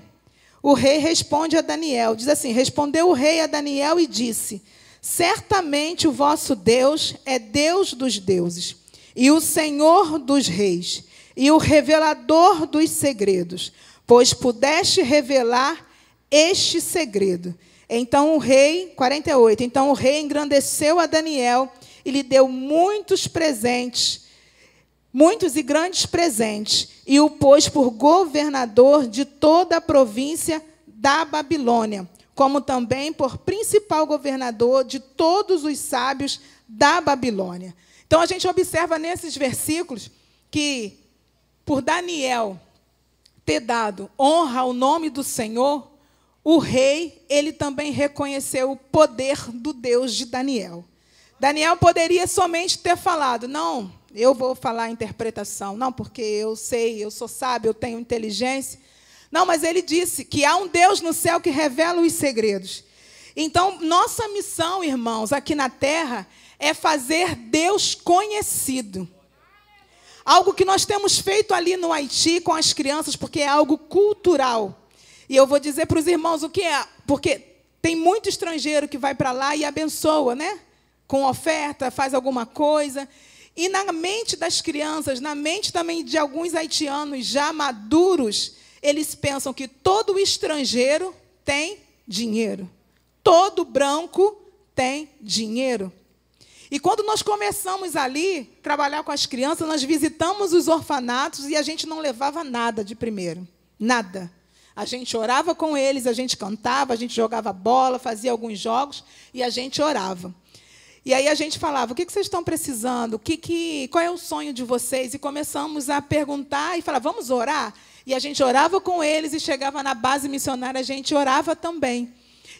o rei responde a Daniel, diz assim: respondeu o rei a Daniel e disse: certamente o vosso Deus é Deus dos deuses, e o Senhor dos reis, e o revelador dos segredos, pois pudeste revelar este segredo. Então o rei, 48, então o rei engrandeceu a Daniel e lhe deu muitos e grandes presentes, e o pôs por governador de toda a província da Babilônia, como também por principal governador de todos os sábios da Babilônia. Então, a gente observa nesses versículos que, por Daniel ter dado honra ao nome do Senhor, o rei, ele também reconheceu o poder do Deus de Daniel. Daniel poderia somente ter falado: não, eu vou falar a interpretação. Não, porque eu sei, eu sou sábio, eu tenho inteligência. Não, mas ele disse que há um Deus no céu que revela os segredos. Então, nossa missão, irmãos, aqui na terra, é fazer Deus conhecido. Algo que nós temos feito ali no Haiti com as crianças, porque é algo cultural. E eu vou dizer para os irmãos o que é, porque tem muito estrangeiro que vai para lá e abençoa, né? Com oferta, faz alguma coisa. E na mente das crianças, na mente também de alguns haitianos já maduros, eles pensam que todo estrangeiro tem dinheiro. Todo branco tem dinheiro. E quando nós começamos ali a trabalhar com as crianças, nós visitamos os orfanatos e a gente não levava nada de primeiro. Nada. A gente orava com eles, a gente cantava, a gente jogava bola, fazia alguns jogos e a gente orava. E aí a gente falava, o que vocês estão precisando? Qual é o sonho de vocês? E começamos a perguntar e falar, vamos orar? E a gente orava com eles e chegava na base missionária, a gente orava também.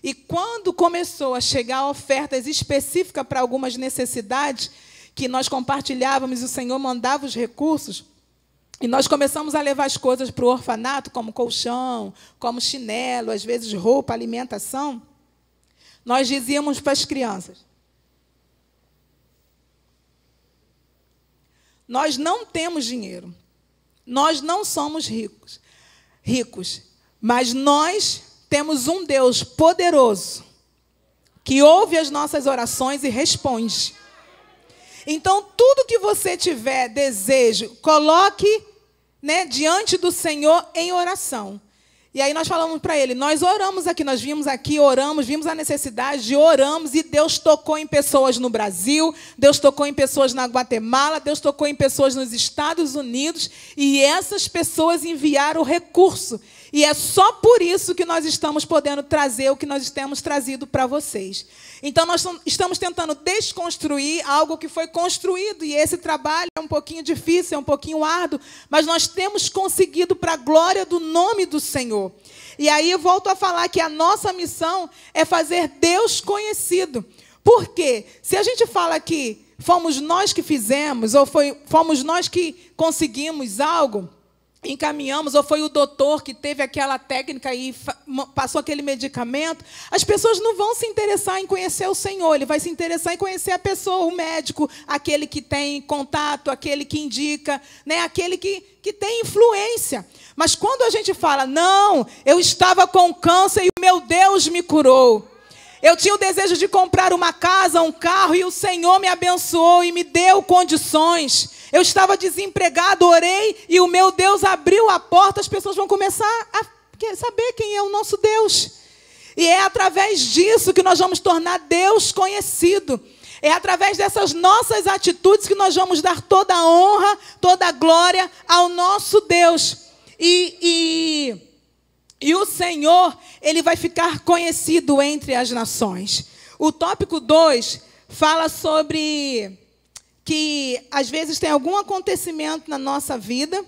E quando começou a chegar ofertas específicas para algumas necessidades, que nós compartilhávamos e o Senhor mandava os recursos, e nós começamos a levar as coisas para o orfanato, como colchão, como chinelo, às vezes roupa, alimentação, nós dizíamos para as crianças, nós não temos dinheiro, nós não somos ricos, mas nós temos um Deus poderoso que ouve as nossas orações e responde. Então, tudo que você tiver desejo, coloque, né, diante do Senhor em oração. E aí nós falamos para ele, nós oramos aqui, nós vimos aqui, oramos, vimos a necessidade, oramos, e Deus tocou em pessoas no Brasil, Deus tocou em pessoas na Guatemala, Deus tocou em pessoas nos Estados Unidos, e essas pessoas enviaram o recurso. E é só por isso que nós estamos podendo trazer o que nós temos trazido para vocês. Então, nós estamos tentando desconstruir algo que foi construído, e esse trabalho é um pouquinho difícil, é um pouquinho árduo, mas nós temos conseguido para a glória do nome do Senhor. E aí eu volto a falar que a nossa missão é fazer Deus conhecido. Por quê? Se a gente fala que fomos nós que fizemos, ou fomos nós que conseguimos algo, encaminhamos, ou foi o doutor que teve aquela técnica e passou aquele medicamento, as pessoas não vão se interessar em conhecer o Senhor, ele vai se interessar em conhecer a pessoa, o médico, aquele que tem contato, aquele que indica, né, aquele que tem influência. Mas quando a gente fala, não, eu estava com câncer e o meu Deus me curou. Eu tinha o desejo de comprar uma casa, um carro, e o Senhor me abençoou e me deu condições. Eu estava desempregado, orei, e o meu Deus abriu a porta. As pessoas vão começar a saber quem é o nosso Deus. E é através disso que nós vamos tornar Deus conhecido. É através dessas nossas atitudes que nós vamos dar toda a honra, toda a glória ao nosso Deus. E o Senhor, ele vai ficar conhecido entre as nações. O tópico 2 fala sobre que, às vezes, tem algum acontecimento na nossa vida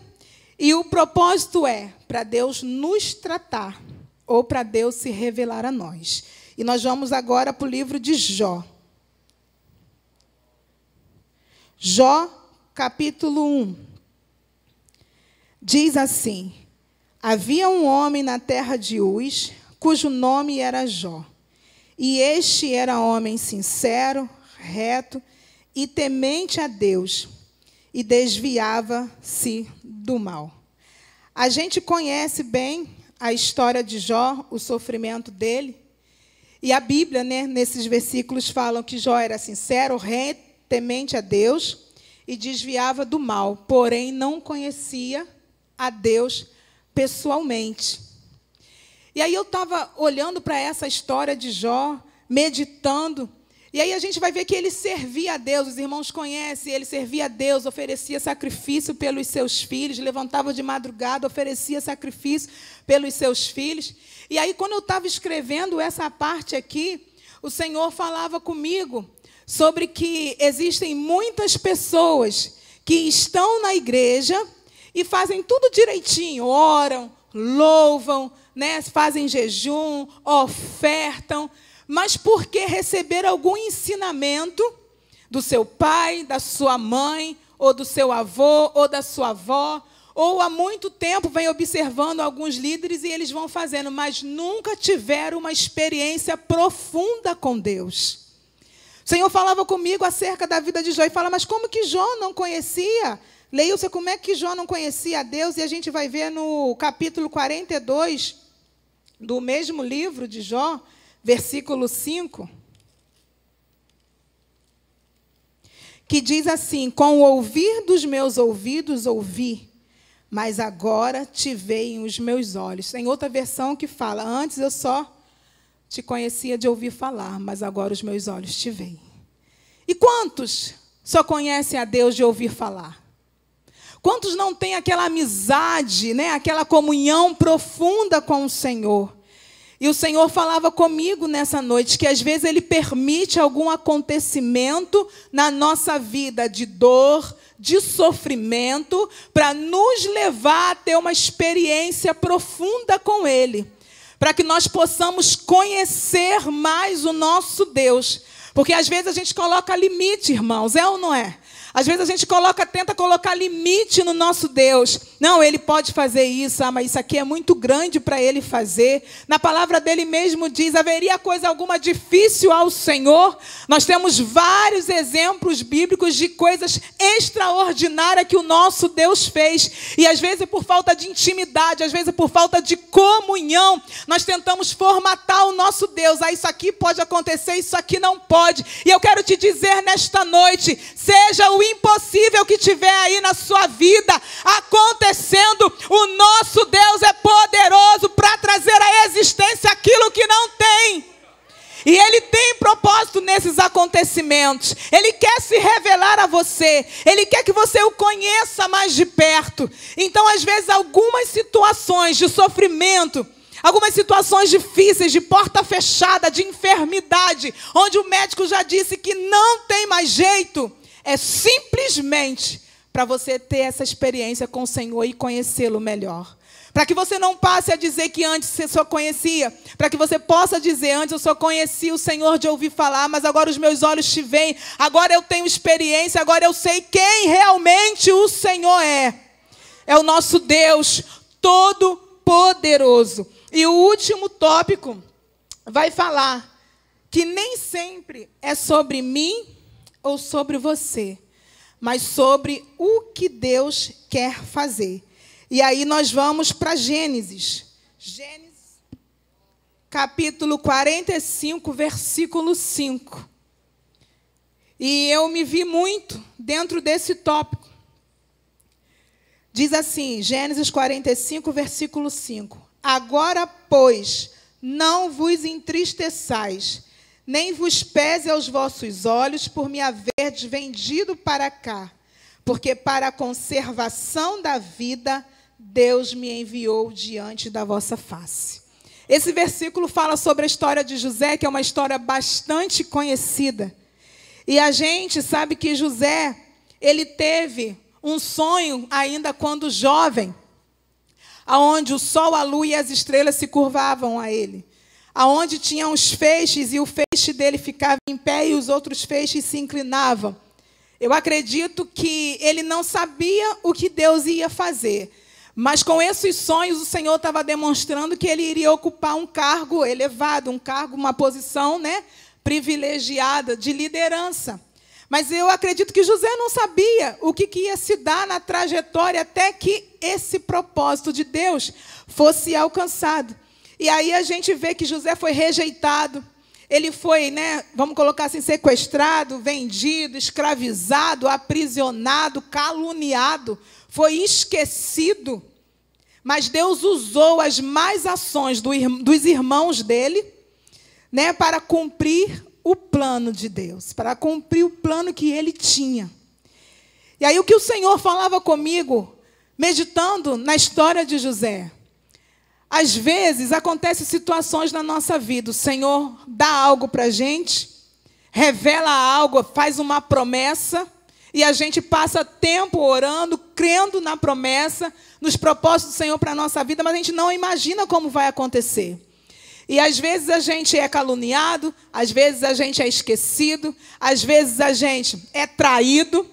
e o propósito é para Deus nos tratar ou para Deus se revelar a nós. E nós vamos agora para o livro de Jó. Jó, capítulo 1. Diz assim: havia um homem na terra de Uz, cujo nome era Jó. E este era homem sincero, reto e temente a Deus, e desviava-se do mal. A gente conhece bem a história de Jó, o sofrimento dele. E a Bíblia, né, nesses versículos, falam que Jó era sincero, reto, temente a Deus, e desviava do mal, porém não conhecia a Deus pessoalmente. E aí eu estava olhando para essa história de Jó, meditando, e aí a gente vai ver que ele servia a Deus, os irmãos conhecem, ele servia a Deus, oferecia sacrifício pelos seus filhos, levantava de madrugada, oferecia sacrifício pelos seus filhos. E aí, quando eu estava escrevendo essa parte aqui, o Senhor falava comigo sobre que existem muitas pessoas que estão na igreja e fazem tudo direitinho, oram, louvam, né, fazem jejum, ofertam, mas porque receberam algum ensinamento do seu pai, da sua mãe, ou do seu avô, ou da sua avó, ou há muito tempo vem observando alguns líderes e eles vão fazendo, mas nunca tiveram uma experiência profunda com Deus. O Senhor falava comigo acerca da vida de Jó e fala, mas como que Jó não conhecia? Leilson, como é que Jó não conhecia a Deus? E a gente vai ver no capítulo 42 do mesmo livro de Jó, versículo 5, que diz assim: com o ouvir dos meus ouvidos ouvi, mas agora te veem os meus olhos. Tem outra versão que fala, antes eu só te conhecia de ouvir falar, mas agora os meus olhos te veem. E quantos só conhecem a Deus de ouvir falar? Quantos não têm aquela amizade, né, aquela comunhão profunda com o Senhor? E o Senhor falava comigo nessa noite que às vezes Ele permite algum acontecimento na nossa vida de dor, de sofrimento, para nos levar a ter uma experiência profunda com Ele, para que nós possamos conhecer mais o nosso Deus. Porque às vezes a gente coloca limite, irmãos, é ou não é? Às vezes a gente tenta colocar limite no nosso Deus. Não, Ele pode fazer isso, mas isso aqui é muito grande para Ele fazer. Na palavra dele mesmo diz, haveria coisa alguma difícil ao Senhor? Nós temos vários exemplos bíblicos de coisas extraordinárias que o nosso Deus fez. E às vezes por falta de intimidade, às vezes por falta de comunhão, nós tentamos formatar o nosso Deus. Isso aqui pode acontecer, isso aqui não pode. E eu quero te dizer nesta noite, seja o impossível que tiver aí na sua vida acontecendo, o nosso Deus é poderoso para trazer à existência aquilo que não tem. E Ele tem propósito nesses acontecimentos. Ele quer se revelar a você. Ele quer que você o conheça mais de perto. Então, às vezes, algumas situações de sofrimento, algumas situações difíceis, de porta fechada, de enfermidade, onde o médico já disse que não tem mais jeito, é simplesmente para você ter essa experiência com o Senhor e conhecê-lo melhor. Para que você não passe a dizer que antes você só conhecia. Para que você possa dizer, antes eu só conhecia o Senhor de ouvir falar, mas agora os meus olhos te veem. Agora eu tenho experiência, agora eu sei quem realmente o Senhor é. É o nosso Deus Todo-Poderoso. E o último tópico vai falar que nem sempre é sobre mim ou sobre você, mas sobre o que Deus quer fazer. E aí nós vamos para Gênesis. Gênesis, capítulo 45, versículo 5. E eu me vi muito dentro desse tópico. Diz assim, Gênesis 45, versículo 5. Agora, pois, não vos entristeçais, nem vos pese aos vossos olhos por me haverdes vendido para cá, porque para a conservação da vida Deus me enviou diante da vossa face. Esse versículo fala sobre a história de José, que é uma história bastante conhecida. E a gente sabe que José, ele teve um sonho ainda quando jovem, aonde o sol, a lua e as estrelas se curvavam a ele, aonde tinham os feixes e o feixe dele ficava em pé e os outros feixes se inclinavam. Eu acredito que ele não sabia o que Deus ia fazer, mas com esses sonhos o Senhor estava demonstrando que ele iria ocupar um cargo elevado, um cargo, uma posição, privilegiada de liderança. Mas eu acredito que José não sabia o que ia se dar na trajetória até que esse propósito de Deus fosse alcançado. E aí a gente vê que José foi rejeitado, ele foi, vamos colocar assim, sequestrado, vendido, escravizado, aprisionado, caluniado, foi esquecido. Mas Deus usou as más ações dos irmãos dele, para cumprir o plano de Deus, para cumprir o plano que ele tinha. E aí o que o Senhor falava comigo, meditando na história de José. Às vezes, acontecem situações na nossa vida. O Senhor dá algo para a gente, revela algo, faz uma promessa, e a gente passa tempo orando, crendo na promessa, nos propósitos do Senhor para a nossa vida, mas a gente não imagina como vai acontecer. E às vezes a gente é caluniado, às vezes a gente é esquecido, às vezes a gente é traído.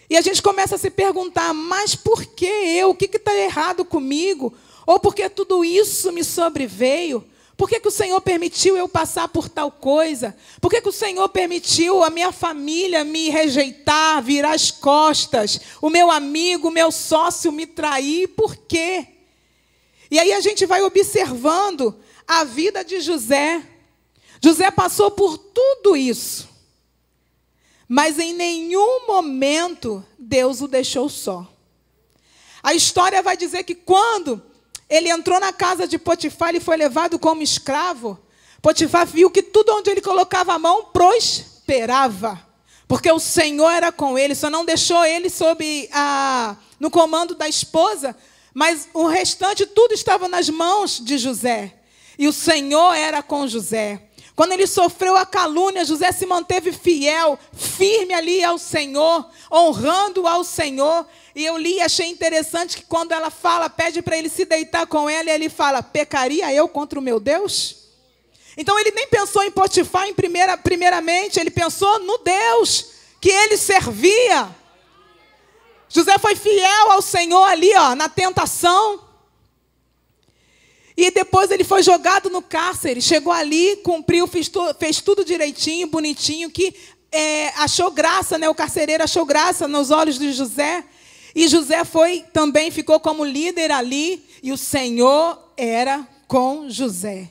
E a gente começa a se perguntar, mas por que eu? O que está errado comigo? Ou por que tudo isso me sobreveio? Por que o Senhor permitiu eu passar por tal coisa? Por que o Senhor permitiu a minha família me rejeitar, virar as costas? O meu amigo, o meu sócio me trair? Por quê? E aí a gente vai observando a vida de José. José passou por tudo isso. Mas em nenhum momento Deus o deixou só. A história vai dizer que quando ele entrou na casa de Potifar, ele foi levado como escravo. Potifar viu que tudo onde ele colocava a mão prosperava. Porque o Senhor era com ele, só não deixou ele no comando da esposa, mas o restante tudo estava nas mãos de José. E o Senhor era com José. Quando ele sofreu a calúnia, José se manteve fiel, firme ali ao Senhor, honrando ao Senhor. E eu li e achei interessante que quando ela fala, pede para ele se deitar com ela, e ele fala, pecaria eu contra o meu Deus? Então ele nem pensou em Potifar primeiramente, ele pensou no Deus que ele servia. José foi fiel ao Senhor ali, na tentação. E depois ele foi jogado no cárcere, chegou ali, cumpriu, fez tudo direitinho, bonitinho, que achou graça, né? O carcereiro achou graça nos olhos de José. E José também ficou como líder ali, e o Senhor era com José.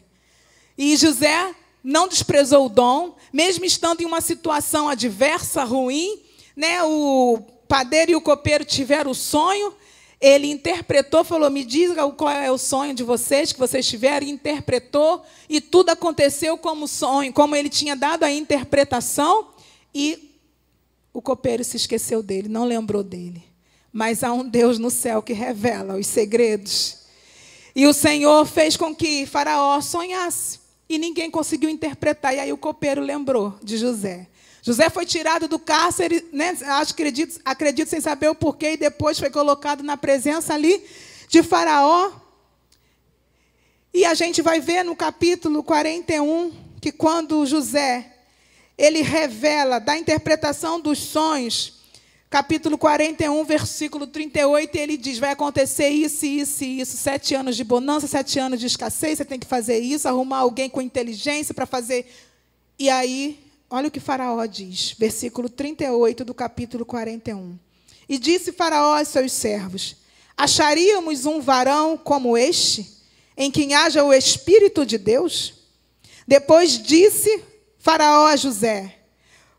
E José não desprezou o dom, mesmo estando em uma situação adversa, ruim, né? O padeiro e o copeiro tiveram o sonho. Ele interpretou, falou, me diga qual é o sonho de vocês, que vocês tiveram, e interpretou, e tudo aconteceu como sonho, como ele tinha dado a interpretação, e o copeiro se esqueceu dele, não lembrou dele. Mas há um Deus no céu que revela os segredos. E o Senhor fez com que Faraó sonhasse, e ninguém conseguiu interpretar, e aí o copeiro lembrou de José. José foi tirado do cárcere, né? Acredito sem saber o porquê, e depois foi colocado na presença ali de Faraó. E a gente vai ver no capítulo 41, que quando José, ele revela, dá a interpretação dos sonhos, capítulo 41, versículo 38, ele diz, vai acontecer isso, isso e isso, 7 anos de bonança, 7 anos de escassez, você tem que fazer isso, arrumar alguém com inteligência para fazer. E aí, olha o que Faraó diz, versículo 38 do capítulo 41. E disse Faraó aos seus servos, acharíamos um varão como este, em quem haja o Espírito de Deus? Depois disse Faraó a José,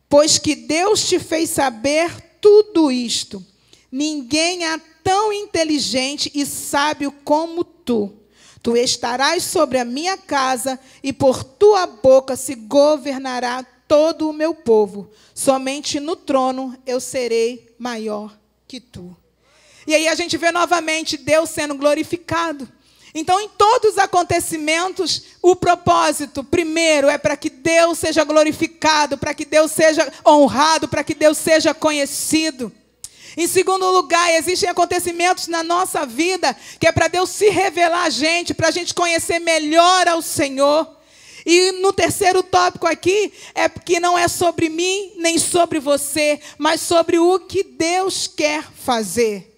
pois que Deus te fez saber tudo isto, ninguém há tão inteligente e sábio como tu. Tu estarás sobre a minha casa, e por tua boca se governará todo o meu povo. Somente no trono eu serei maior que tu. E aí a gente vê novamente Deus sendo glorificado. Então, em todos os acontecimentos, o propósito, primeiro, é para que Deus seja glorificado, para que Deus seja honrado, para que Deus seja conhecido. Em segundo lugar, existem acontecimentos na nossa vida que é para Deus se revelar a gente, para a gente conhecer melhor ao Senhor. E no terceiro tópico aqui, é que não é sobre mim, nem sobre você, mas sobre o que Deus quer fazer.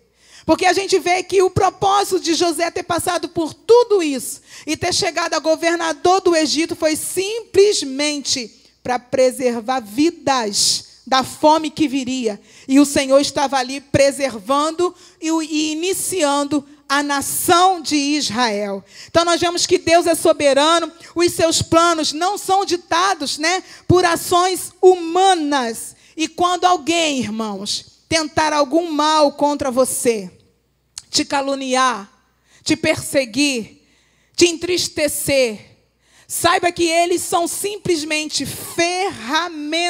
Porque a gente vê que o propósito de José ter passado por tudo isso e ter chegado a governador do Egito foi simplesmente para preservar vidas da fome que viria. E o Senhor estava ali preservando e iniciando a nação de Israel. Então nós vemos que Deus é soberano, os seus planos não são ditados, né, por ações humanas. E quando alguém, irmãos, tentar algum mal contra você, te caluniar, te perseguir, te entristecer, saiba que eles são simplesmente ferramentas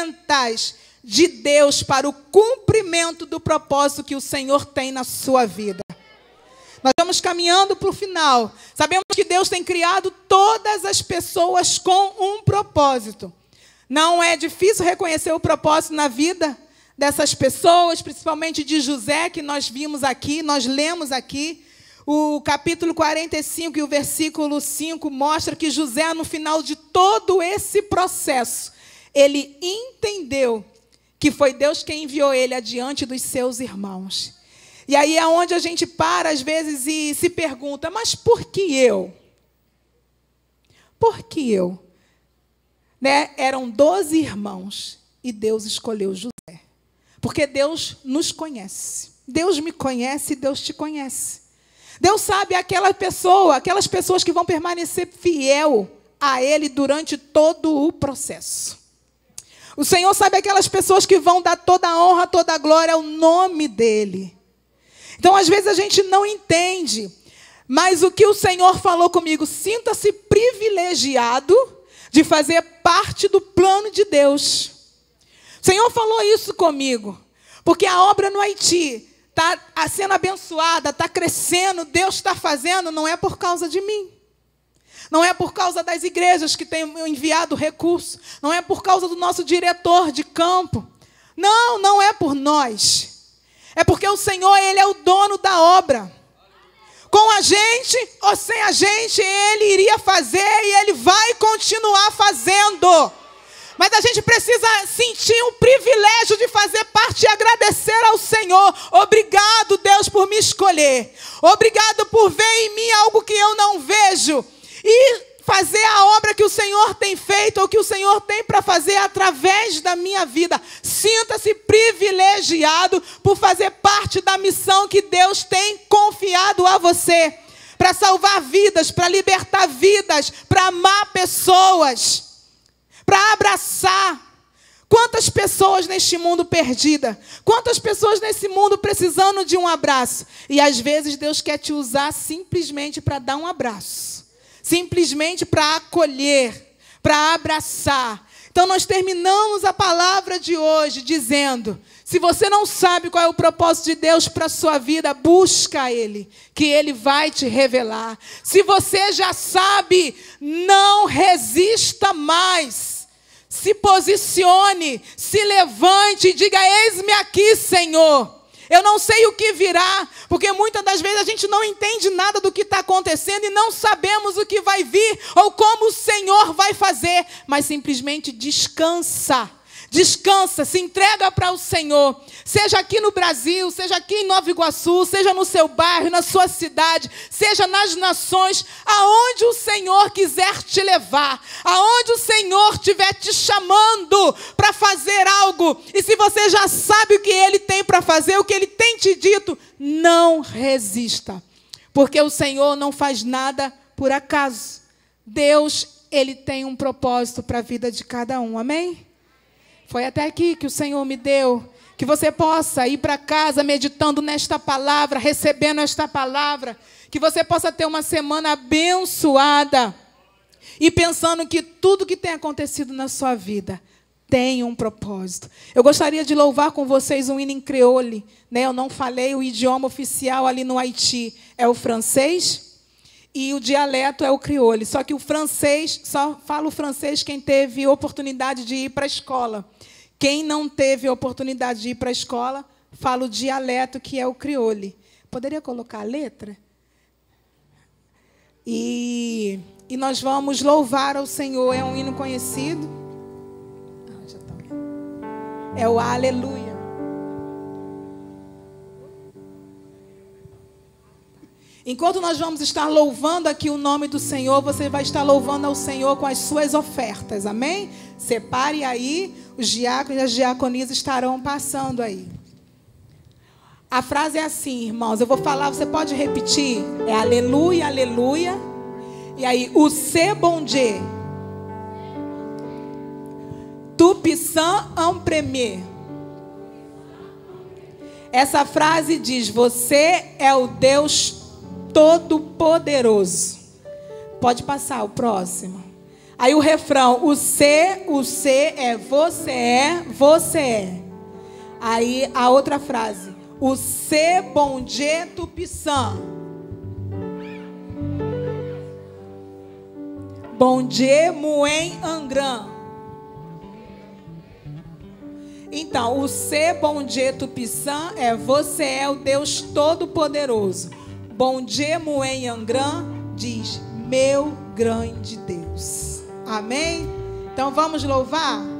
de Deus para o cumprimento do propósito que o Senhor tem na sua vida. Nós vamos caminhando para o final. Sabemos que Deus tem criado todas as pessoas com um propósito. Não é difícil reconhecer o propósito na vida dessas pessoas, principalmente de José, que nós vimos aqui, nós lemos aqui. O capítulo 45 e o versículo 5 mostra que José, no final de todo esse processo, ele entendeu que foi Deus quem enviou ele adiante dos seus irmãos. E aí é onde a gente para, às vezes, e se pergunta, mas por que eu? Por que eu? Né? Eram 12 irmãos e Deus escolheu José. Porque Deus nos conhece. Deus me conhece e Deus te conhece. Deus sabe aquelas pessoas que vão permanecer fiel a Ele durante todo o processo. O Senhor sabe aquelas pessoas que vão dar toda a honra, toda a glória ao nome dEle. Então, às vezes, a gente não entende. Mas o que o Senhor falou comigo, sinta-se privilegiado de fazer parte do plano de Deus. O Senhor falou isso comigo. Porque a obra no Haiti está sendo abençoada, está crescendo, Deus está fazendo, não é por causa de mim. Não é por causa das igrejas que têm enviado recurso. Não é por causa do nosso diretor de campo. Não, não é por nós. É porque o Senhor, Ele é o dono da obra. Com a gente ou sem a gente, Ele iria fazer e Ele vai continuar fazendo. Mas a gente precisa sentir o privilégio de fazer parte e agradecer ao Senhor. Obrigado, Deus, por me escolher. Obrigado por ver em mim algo que eu não vejo. E fazer a obra que o Senhor tem feito, ou que o Senhor tem para fazer através da minha vida. Sinta-se privilegiado por fazer parte da missão que Deus tem confiado a você. Para salvar vidas, para libertar vidas, para amar pessoas, para abraçar. Quantas pessoas neste mundo perdida, quantas pessoas nesse mundo precisando de um abraço. E às vezes Deus quer te usar simplesmente para dar um abraço. Simplesmente para acolher, para abraçar. Então nós terminamos a palavra de hoje dizendo, se você não sabe qual é o propósito de Deus para a sua vida, busca Ele, que Ele vai te revelar. Se você já sabe, não resista mais. Se posicione, se levante e diga, eis-me aqui, Senhor. Eu não sei o que virá, porque muitas das vezes a gente não entende nada do que está acontecendo e não sabemos o que vai vir ou como o Senhor vai fazer, mas simplesmente descansa. Descansa, se entrega para o Senhor. Seja aqui no Brasil, seja aqui em Nova Iguaçu, seja no seu bairro, na sua cidade, seja nas nações, aonde o Senhor quiser te levar, aonde o Senhor estiver te chamando para fazer algo. E se você já sabe o que Ele tem para fazer, o que Ele tem te dito, não resista. Porque o Senhor não faz nada por acaso. Deus, Ele tem um propósito para a vida de cada um. Amém? Foi até aqui que o Senhor me deu, que você possa ir para casa meditando nesta palavra, recebendo esta palavra, que você possa ter uma semana abençoada e pensando que tudo que tem acontecido na sua vida tem um propósito. Eu gostaria de louvar com vocês um hino em creole, né? Eu não falei, o idioma oficial ali no Haiti é o francês e o dialeto é o crioulo. Só que o francês, só fala o francês quem teve oportunidade de ir para a escola. Quem não teve oportunidade de ir para a escola, fala o dialeto, que é o crioulo. Poderia colocar a letra? E nós vamos louvar ao Senhor. É um hino conhecido. É o Aleluia. Enquanto nós vamos estar louvando aqui o nome do Senhor, você vai estar louvando ao Senhor com as suas ofertas, amém? Separe aí, os diáconos e as diaconisas estarão passando aí. A frase é assim, irmãos, eu vou falar, você pode repetir? É aleluia, aleluia. E aí, o c'est bon Dieu. Tu puissant en premier. Essa frase diz, você é o Deus Todo-Poderoso. Pode passar o próximo. Aí o refrão, o C é você é. Aí a outra frase, o c'est bon Dieu tout puissant. Bon Dieu mouen en grand. Então, o c'est bon Dieu tout puissant é você é o Deus Todo-Poderoso. Bon Dieu mouen en grand diz meu grande Deus. Amém? Então vamos louvar?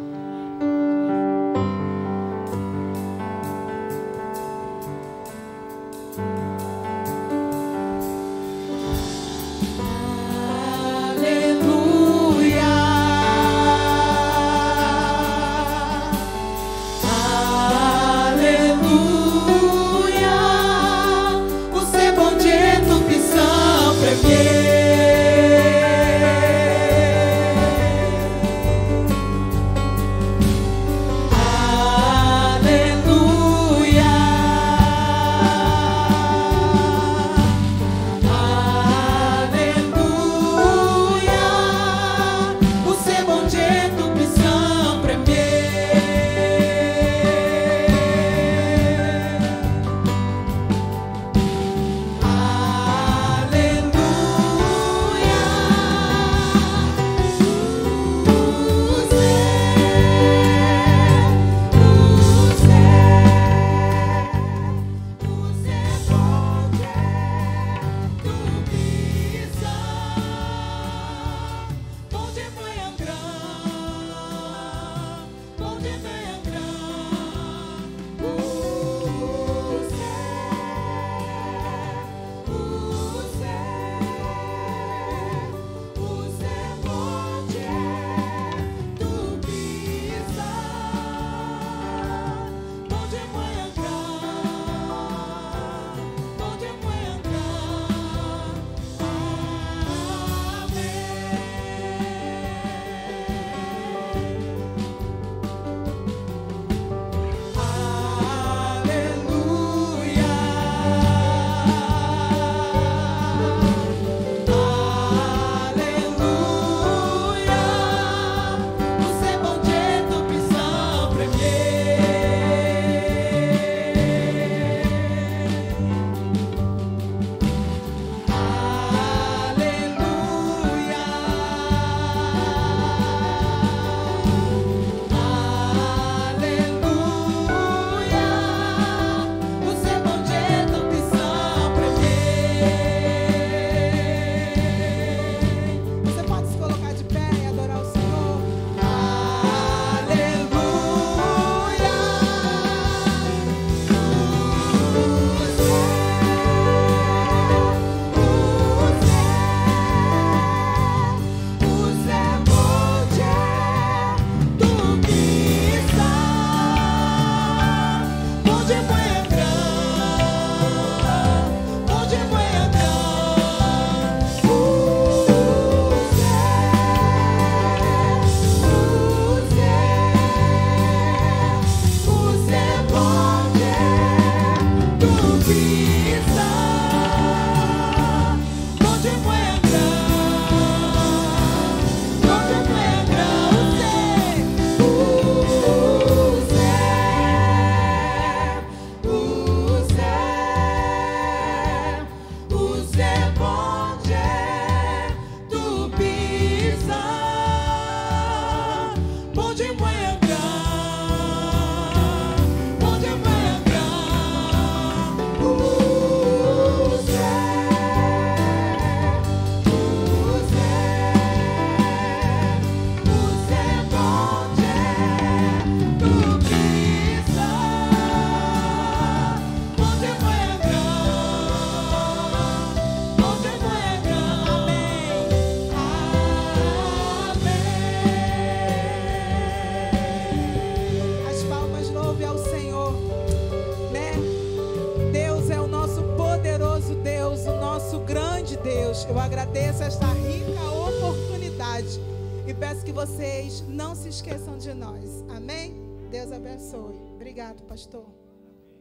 Deus, eu agradeço esta rica oportunidade e peço que vocês não se esqueçam de nós. Amém? Deus abençoe. Obrigado, pastor.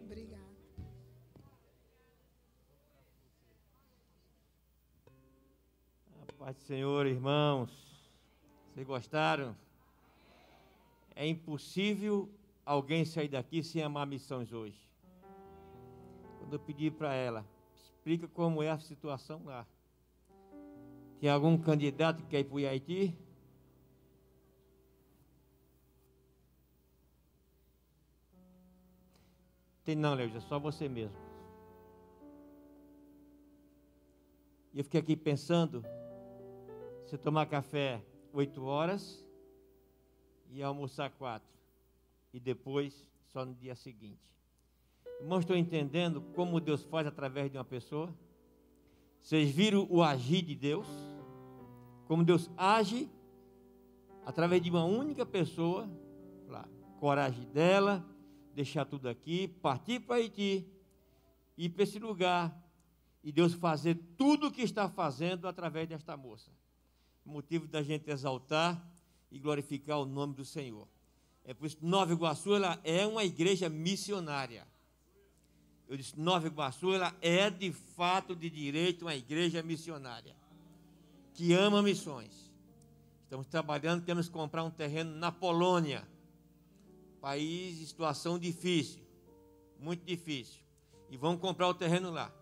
Obrigado. A paz do Senhor, irmãos. Vocês gostaram? É impossível alguém sair daqui sem amar missões hoje. Quando eu pedi para ela, explica como é a situação lá. Tem algum candidato que quer ir para o Haiti? Tem não, Leusa, é só você mesmo. E eu fiquei aqui pensando, se tomar café 8 horas e almoçar 4, e depois só no dia seguinte. Irmãos, estou entendendo como Deus faz através de uma pessoa? Vocês viram o agir de Deus? Como Deus age através de uma única pessoa, lá, coragem dela, deixar tudo aqui, partir para Haiti, ir para esse lugar, e Deus fazer tudo o que está fazendo através desta moça. Motivo da gente exaltar e glorificar o nome do Senhor. É por isso que Nova Iguaçu, ela é uma igreja missionária. Eu disse, Nova Iguaçu, ela é de fato, de direito, uma igreja missionária, que ama missões. Estamos trabalhando, temos que comprar um terreno na Polônia, país em situação difícil, muito difícil, e vamos comprar o terreno lá.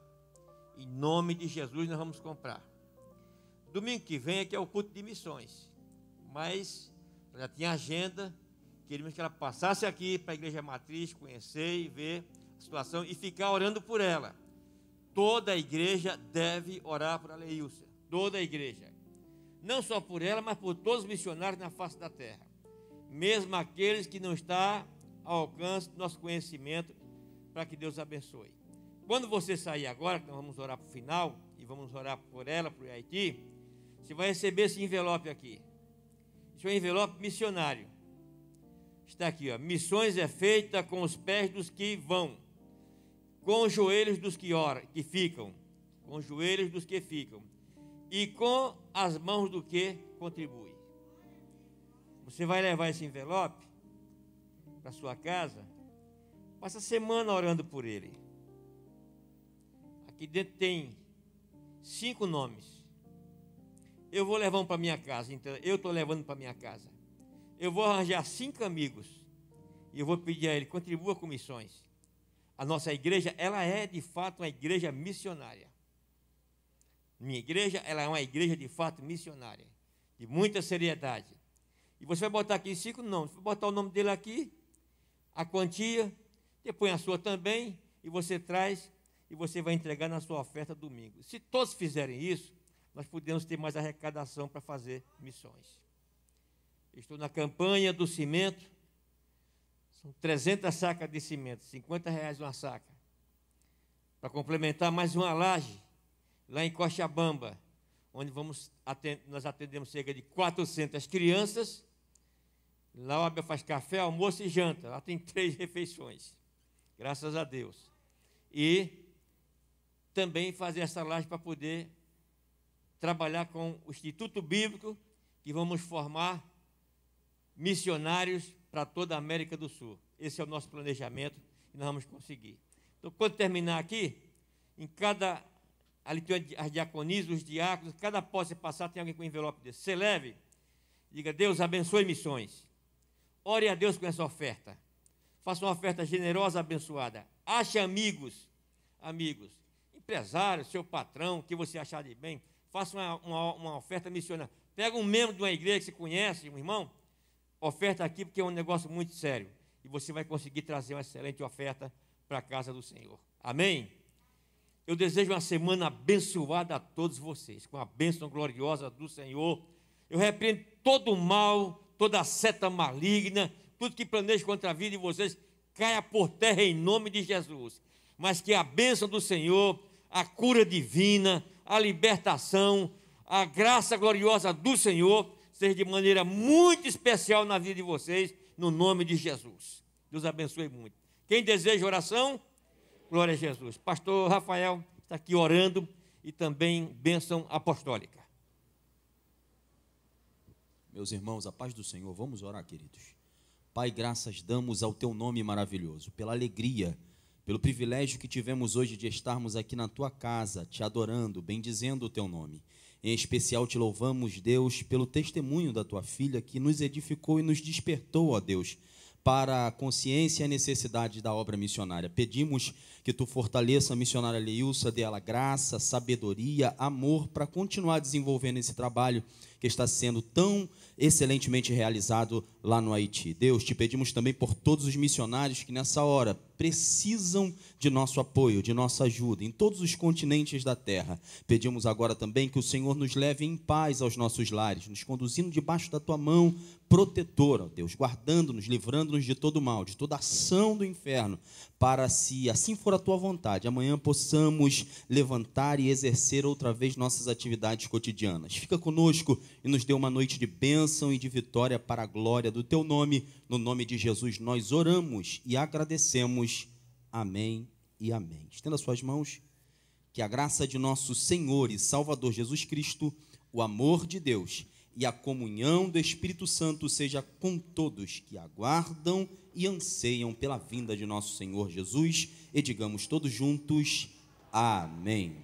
Em nome de Jesus nós vamos comprar. Domingo que vem é que é o culto de missões, mas já tinha agenda, queríamos que ela passasse aqui para a igreja matriz, conhecer e ver a situação e ficar orando por ela. Toda a igreja deve orar por Aleilcia, toda a igreja, não só por ela, mas por todos os missionários na face da terra, mesmo aqueles que não estão ao alcance do nosso conhecimento, para que Deus abençoe. Quando você sair agora, que nós vamos orar para o final, e vamos orar por ela, para o Haiti, você vai receber esse envelope aqui. Esse é um envelope missionário. Está aqui, ó. Missões é feita com os pés dos que vão, com os joelhos dos que oram, que ficam, com os joelhos dos que ficam, e com as mãos do que contribui. Você vai levar esse envelope para sua casa, passa a semana orando por ele. Aqui dentro tem 5 nomes. Eu vou levar um para minha casa, então eu estou levando para minha casa. Eu vou arranjar 5 amigos e eu vou pedir a ele, contribua com missões. A nossa igreja, ela é de fato uma igreja missionária. Minha igreja, ela é uma igreja de fato missionária, de muita seriedade. E você vai botar aqui 5 nomes, vai botar o nome dele aqui, a quantia, depois a sua também, e você traz, e você vai entregar na sua oferta domingo. Se todos fizerem isso, nós podemos ter mais arrecadação para fazer missões. Estou na campanha do cimento, são 300 sacas de cimento, R$50 uma saca, para complementar mais uma laje, lá em Cochabamba, onde nós atendemos cerca de 400 crianças. Lá o Abel faz café, almoço e janta, lá tem 3 refeições, graças a Deus. E também fazer essa laje para poder trabalhar com o Instituto Bíblico, que vamos formar missionários para toda a América do Sul. Esse é o nosso planejamento e nós vamos conseguir. Então, quando terminar aqui, em cada, ali tem as diaconias, os diáconos, cada posse passar tem alguém com envelope desse. Você leve, diga, Deus abençoe missões. Ore a Deus com essa oferta. Faça uma oferta generosa, abençoada. Ache amigos, empresário, seu patrão, que você achar de bem. Faça uma oferta missionária. Pega um membro de uma igreja que você conhece, um irmão, oferta aqui, porque é um negócio muito sério. E você vai conseguir trazer uma excelente oferta para a casa do Senhor. Amém? Eu desejo uma semana abençoada a todos vocês, com a bênção gloriosa do Senhor. Eu repreendo todo o mal, toda a seta maligna, tudo que planeja contra a vida de vocês, caia por terra em nome de Jesus. Mas que a bênção do Senhor, a cura divina, a libertação, a graça gloriosa do Senhor, seja de maneira muito especial na vida de vocês, no nome de Jesus. Deus abençoe muito. Quem deseja oração, glória a Jesus. Pastor Rafael está aqui orando e também bênção apostólica. Meus irmãos, a paz do Senhor, vamos orar, queridos. Pai, graças damos ao teu nome maravilhoso, pela alegria, pelo privilégio que tivemos hoje de estarmos aqui na tua casa, te adorando, bendizendo o teu nome. Em especial te louvamos, Deus, pelo testemunho da tua filha que nos edificou e nos despertou, ó Deus, para a consciência e a necessidade da obra missionária. Pedimos que tu fortaleça a missionária Leilsa, dê ela graça, sabedoria, amor para continuar desenvolvendo esse trabalho que está sendo tão excelentemente realizado lá no Haiti. Deus, te pedimos também por todos os missionários que nessa hora precisam de nosso apoio, de nossa ajuda, em todos os continentes da terra. Pedimos agora também que o Senhor nos leve em paz aos nossos lares, nos conduzindo debaixo da tua mão protetora, ó Deus, guardando-nos, livrando-nos de todo mal, de toda ação do inferno, para, se assim for a tua vontade, amanhã possamos levantar e exercer outra vez nossas atividades cotidianas. Fica conosco e nos dê uma noite de bênção e de vitória para a glória do teu nome. No nome de Jesus nós oramos e agradecemos. Amém e amém. Estenda suas mãos. Que a graça de nosso Senhor e Salvador Jesus Cristo, o amor de Deus e a comunhão do Espírito Santo seja com todos que aguardam e anseiam pela vinda de nosso Senhor Jesus. E digamos todos juntos, amém.